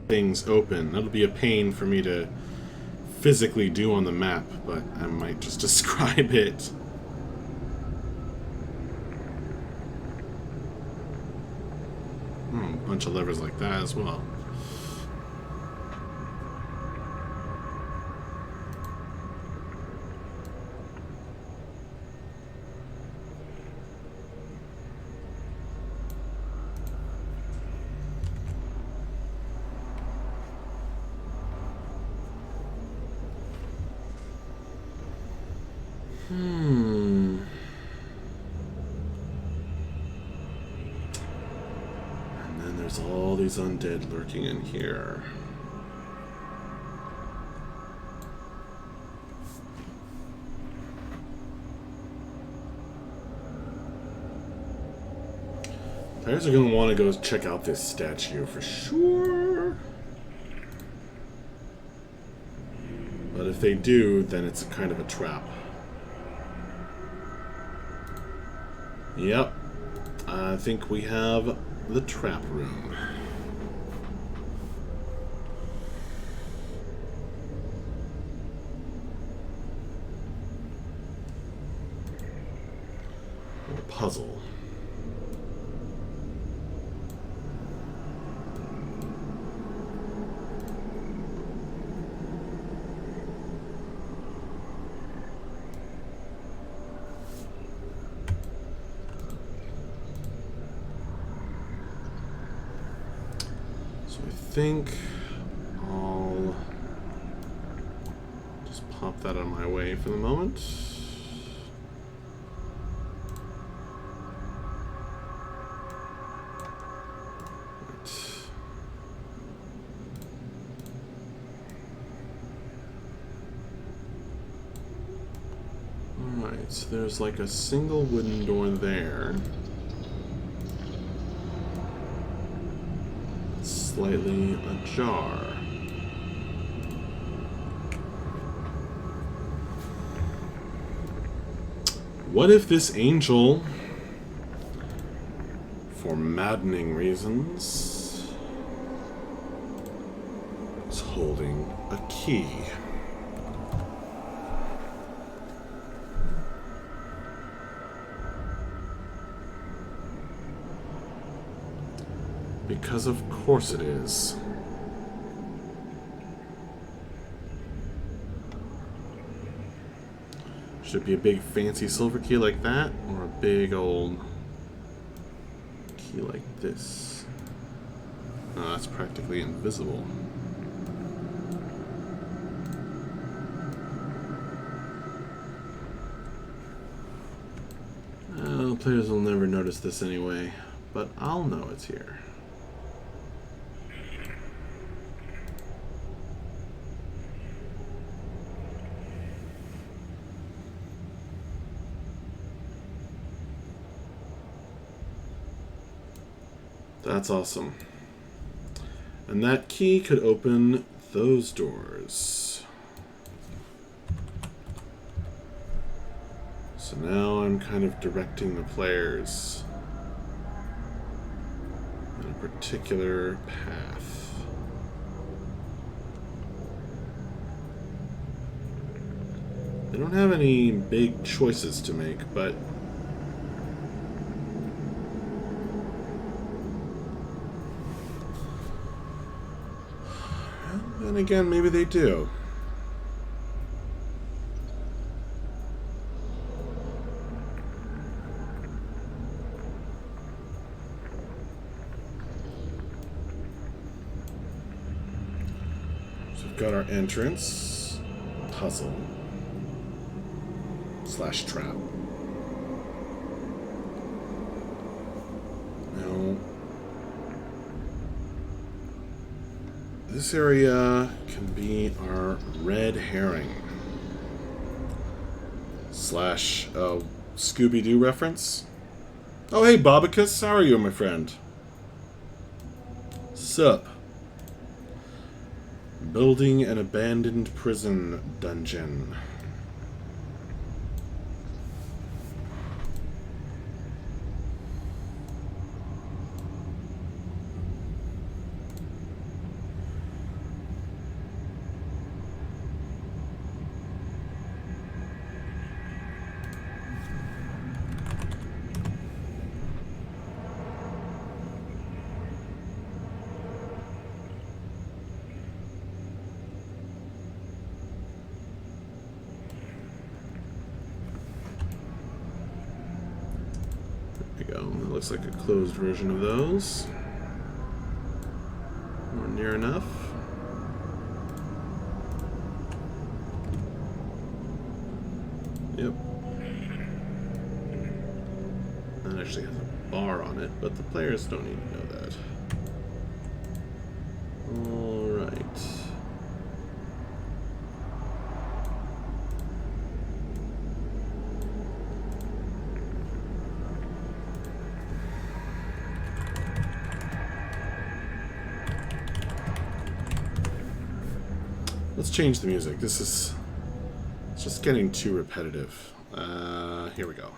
things open. That'll be a pain for me to physically do on the map, but I might just describe it. A bunch of levers like that as well. And then there's all these undead lurking in here. Players are going to want to go check out this statue for sure. But if they do, then it's kind of a trap. Yep. I think we have the trap room. Or puzzle. I think I'll just pop that out of my way for the moment. Alright, so there's like a single wooden door there. Slightly ajar. What if this angel, for maddening reasons, is holding a key? Because of course it is. Should it be a big fancy silver key like that, or a big old key like this? Oh, that's practically invisible. Players will never notice this anyway, but I'll know it's here. That's awesome. And that key could open those doors. So now I'm kind of directing the players in a particular path. They don't have any big choices to make, but then again, maybe they do. So we've got our entrance, puzzle, / trap. Now, this area can be our red herring / Scooby-Doo reference. Oh, hey, Bobicus, how are you, my friend? Sup? Building an abandoned prison dungeon. go. That looks like a closed version of those. Or near enough. Yep. That actually has a bar on it, but the players don't need to know that. Alright. Let's change the music. It's just getting too repetitive. Here we go.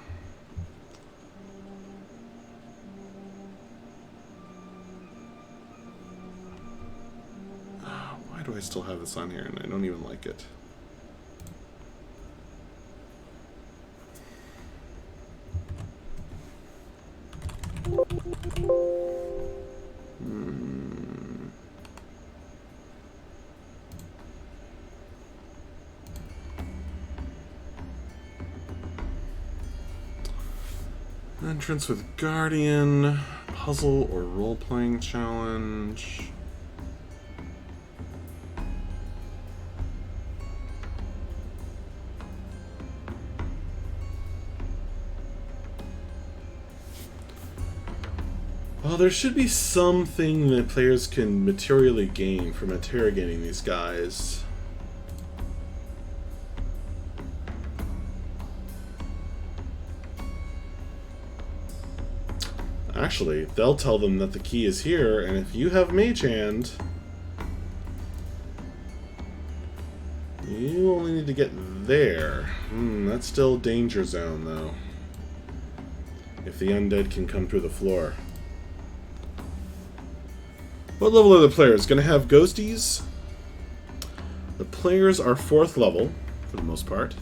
Why do I still have this on here and I don't even like it? Entrance with Guardian, puzzle or role-playing challenge. Well, there should be something that players can materially gain from interrogating these guys. Actually, they'll tell them that the key is here, and if you have Mage Hand, you only need to get there. That's still danger zone, though. If the undead can come through the floor. What level are the players? Gonna have ghosties? The players are 4th level, for the most part,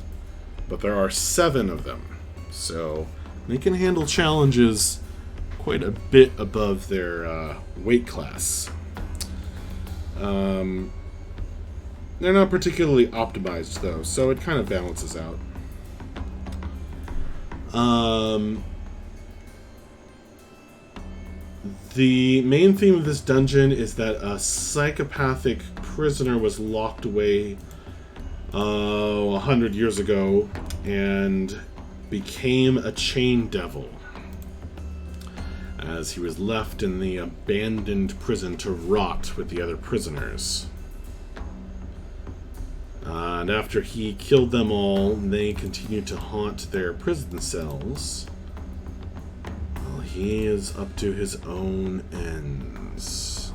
but there are 7 of them. So, they can handle challenges quite a bit above their weight class. They're not particularly optimized, though, so it kind of balances out. The main theme of this dungeon is that a psychopathic prisoner was locked away 100 years ago and became a chain devil, as he was left in the abandoned prison to rot with the other prisoners. And after he killed them all, they continued to haunt their prison cells while he is up to his own ends.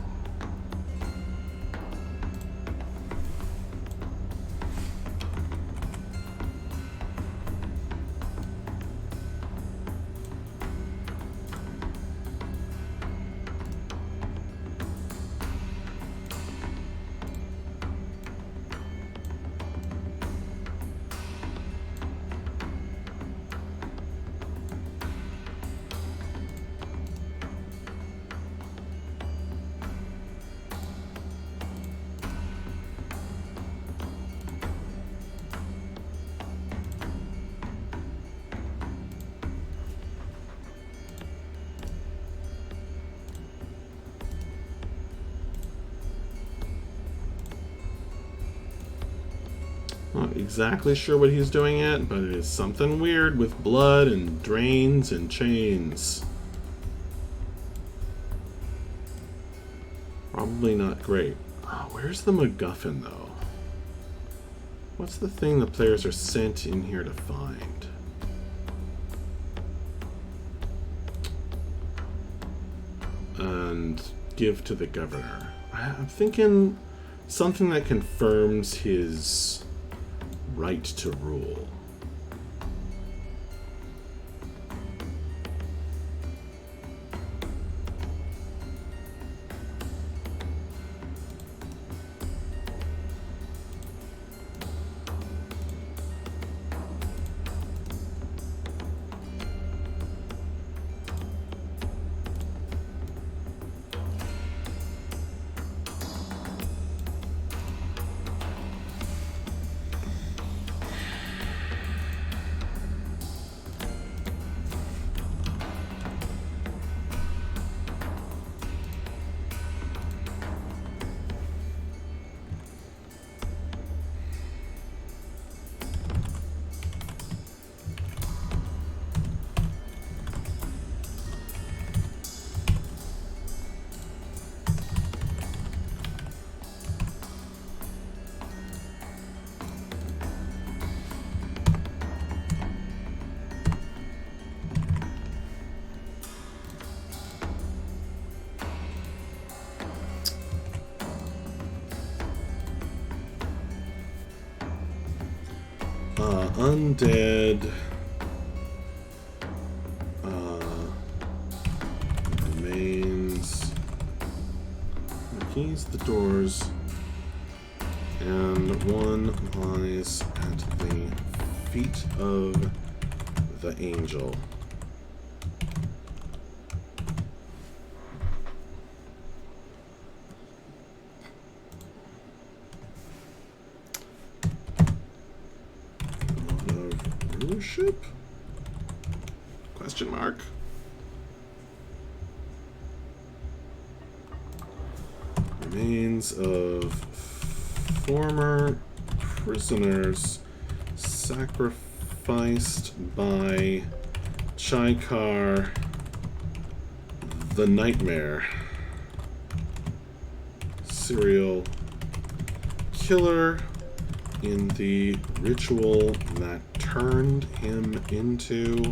Not exactly sure what he's doing yet, but it is something weird with blood and drains and chains. Probably not great. Oh, where's the MacGuffin, though? What's the thing the players are sent in here to find? And give to the governor. I'm thinking something that confirms his right to rule. Undead remains. The keys, the doors, and one lies at the feet of the angel. Rulership? Question mark. Remains of former prisoners sacrificed by Chaikar the Nightmare, serial killer, in the ritual that turned him into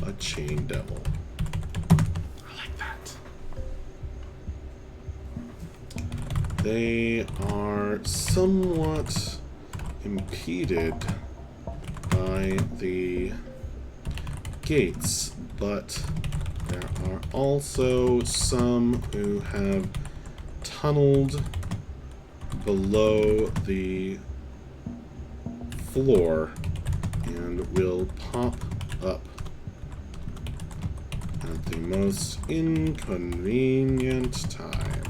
a chain devil. I like that. They are somewhat impeded by the gates, but there are also some who have tunneled below the floor and will pop up at the most inconvenient time.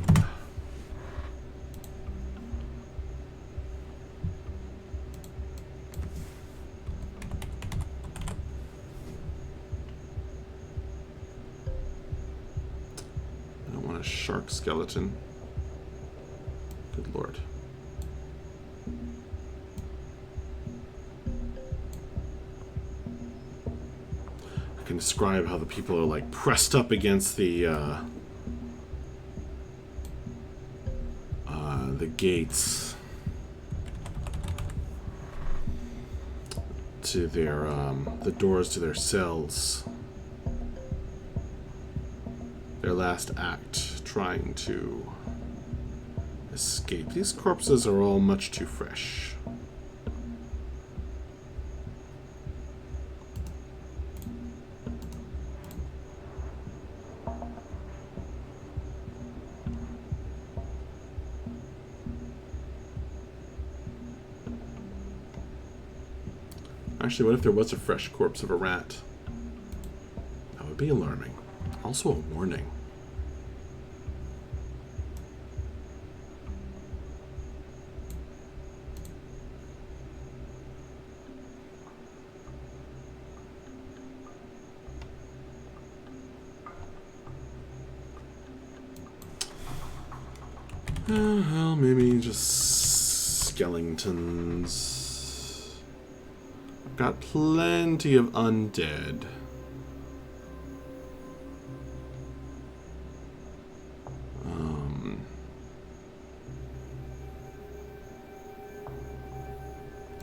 I don't want a shark skeleton. Good lord. I can describe how the people are like pressed up against the gates to their the doors to their cells. Their last act, trying to escape. These corpses are all much too fresh. Actually, what if there was a fresh corpse of a rat? That would be alarming. Also a warning. Well, maybe just skeletons. I've got plenty of undead.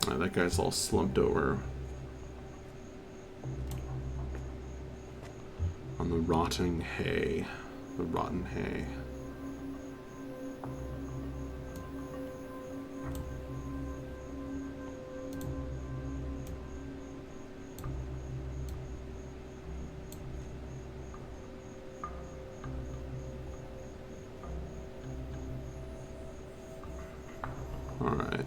That guy's all slumped over on the rotten hay. The rotten hay. All right.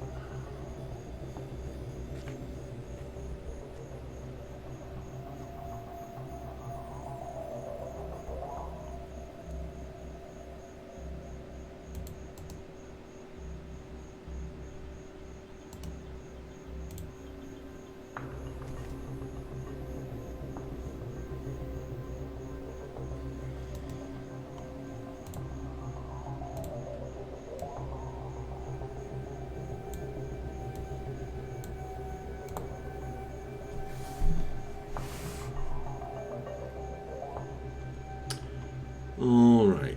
Alright.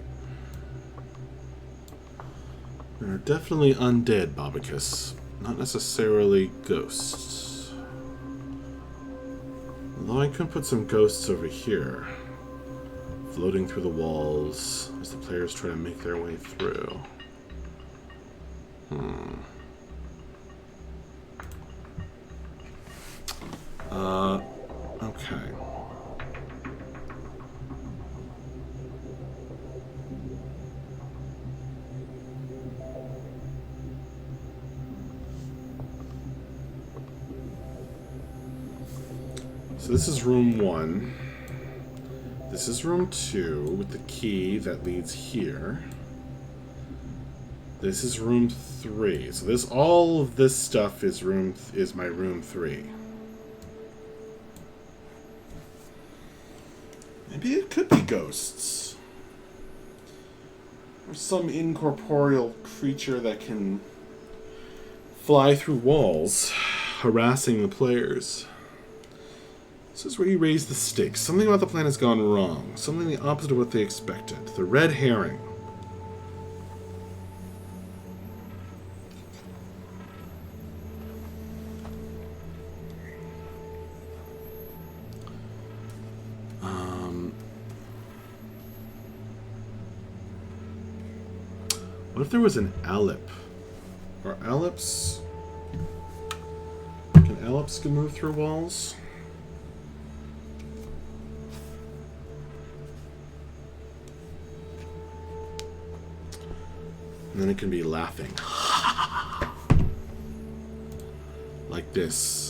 There are definitely undead Babacus, not necessarily ghosts. Although I could put some ghosts over here, floating through the walls as the players try to make their way through. Okay. So this is room 1. This is room 2 with the key that leads here. This is room 3. So this, all of this stuff is my room 3. Maybe it could be ghosts. Or some incorporeal creature that can fly through walls, harassing the players. This is where you raise the stakes. Something about the plan has gone wrong. Something the opposite of what they expected. The red herring. What if there was an Alep? Are Aleps... Can Aleps move through walls? And then it can be laughing. Like this.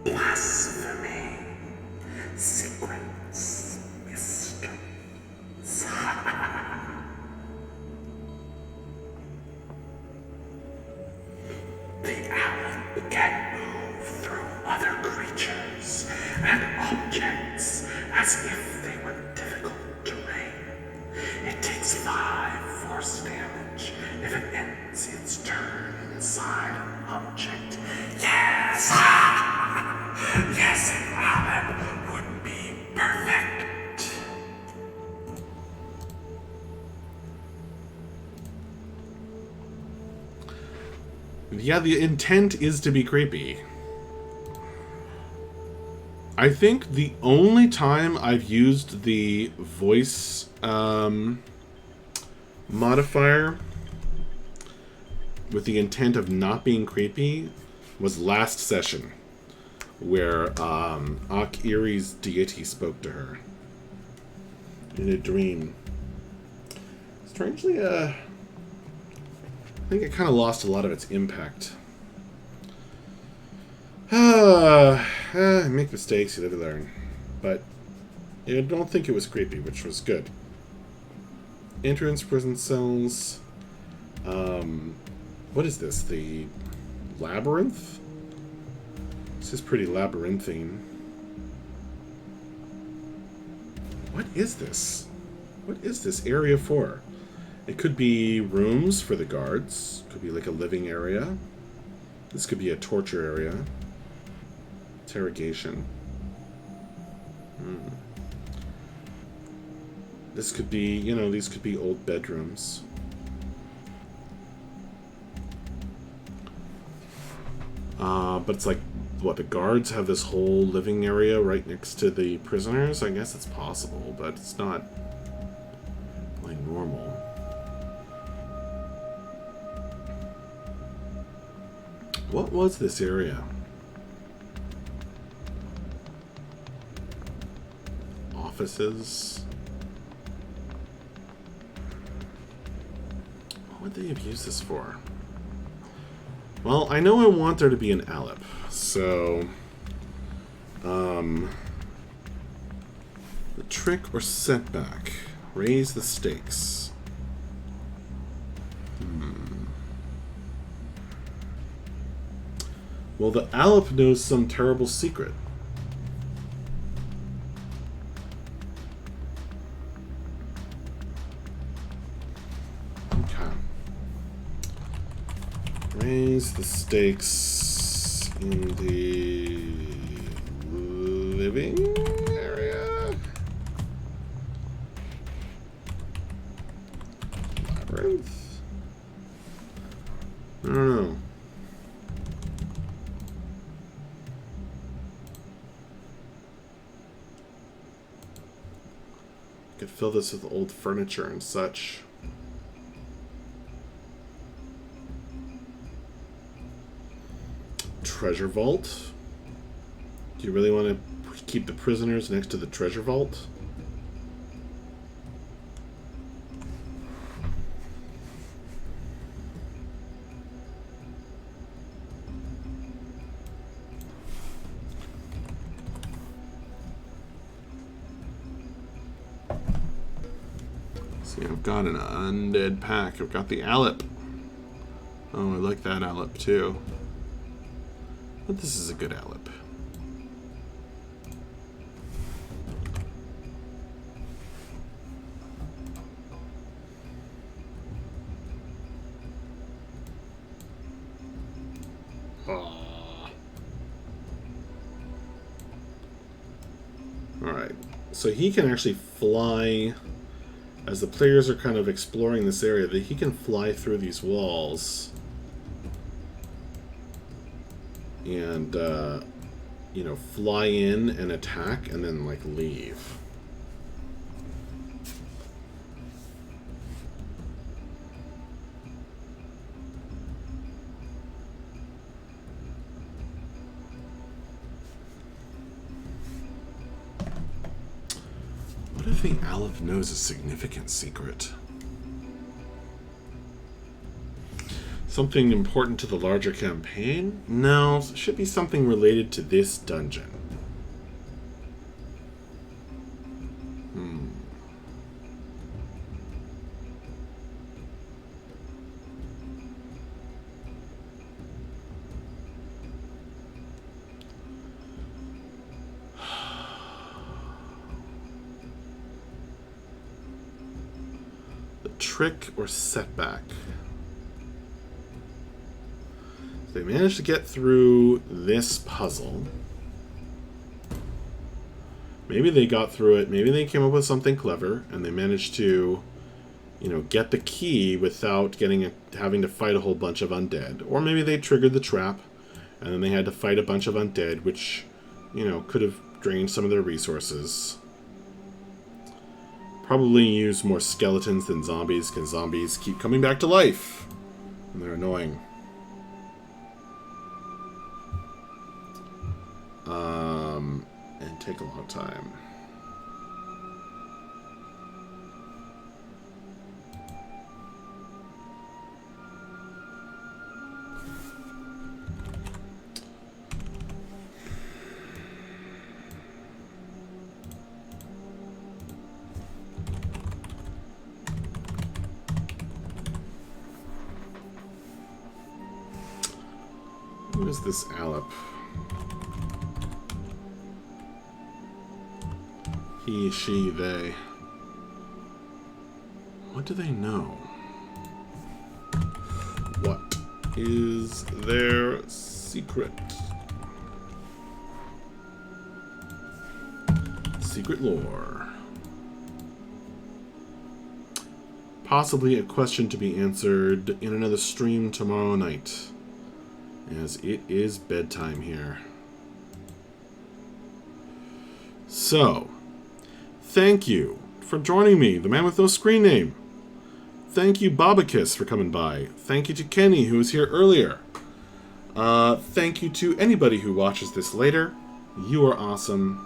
Blasphemy, secrets, mysteries. The owl can move through other creatures and objects as if they were difficult terrain. It takes 5 force damage if it ends its turn inside an object. Yes! Yes, an owl would be perfect. Yeah, the intent is to be creepy. I think the only time I've used the voice modifier with the intent of not being creepy was last session, where Ak-Iri's deity spoke to her in a dream. Strangely, I think it kind of lost a lot of its impact. Make mistakes, you live and learn. But I don't think it was creepy, which was good. Entrance, prison cells. What is this? The labyrinth? This is pretty labyrinthine. What is this? What is this area for? It could be rooms for the guards. Could be like a living area. This could be a torture area. Interrogation. This could be, you know, these could be old bedrooms. But it's like, what, the guards have this whole living area right next to the prisoners? I guess it's possible, but it's not like normal. What was this area? Offices? What would they have used this for? Well, I know I want there to be an Alep, so... the trick or setback. Raise the stakes. Well, the Alep knows some terrible secret. raise the stakes in the living area? Labyrinth? I don't know. Could fill this with old furniture and such. Treasure vault. Do you really want to keep the prisoners next to the treasure vault? See, I've got an undead pack. I've got the Alep. Oh, I like that Alep too. But this is a good Alep. Alright, so he can actually fly, as the players are kind of exploring this area, that he can fly through these walls and, you know, fly in and attack and then, like, leave. What if the Aleph knows a significant secret? Something important to the larger campaign? No, it should be something related to this dungeon. The trick or setback. They managed to get through this puzzle. Maybe they got through it. Maybe they came up with something clever, and they managed to, you know, get the key without having to fight a whole bunch of undead. Or maybe they triggered the trap, and then they had to fight a bunch of undead, which, you know, could have drained some of their resources. Probably use more skeletons than zombies, because zombies keep coming back to life, and they're annoying. And take a long time. Who is this Alep? He, she, they. What do they know? What is their secret? Secret lore. Possibly a question to be answered in another stream tomorrow night, as it is bedtime here. So, thank you for joining me, the man with no screen name. Thank you, Babakis, for coming by. Thank you to Kenny, who was here earlier. Thank you to anybody who watches this later. You are awesome.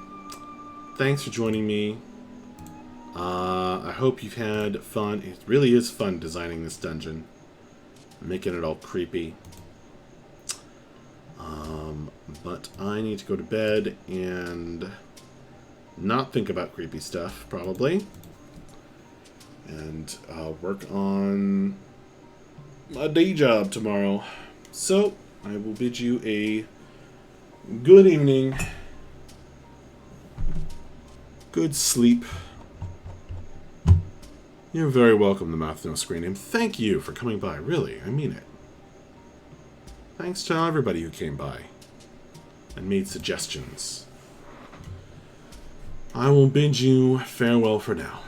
Thanks for joining me. I hope you've had fun. It really is fun designing this dungeon. Making it all creepy. But I need to go to bed and not think about creepy stuff, probably. And I'll work on my day job tomorrow. So, I will bid you a good evening. Good sleep. You're very welcome, the Math No Screen Name. Thank you for coming by, really. I mean it. thanks to everybody who came by and made suggestions. I will bid you farewell for now.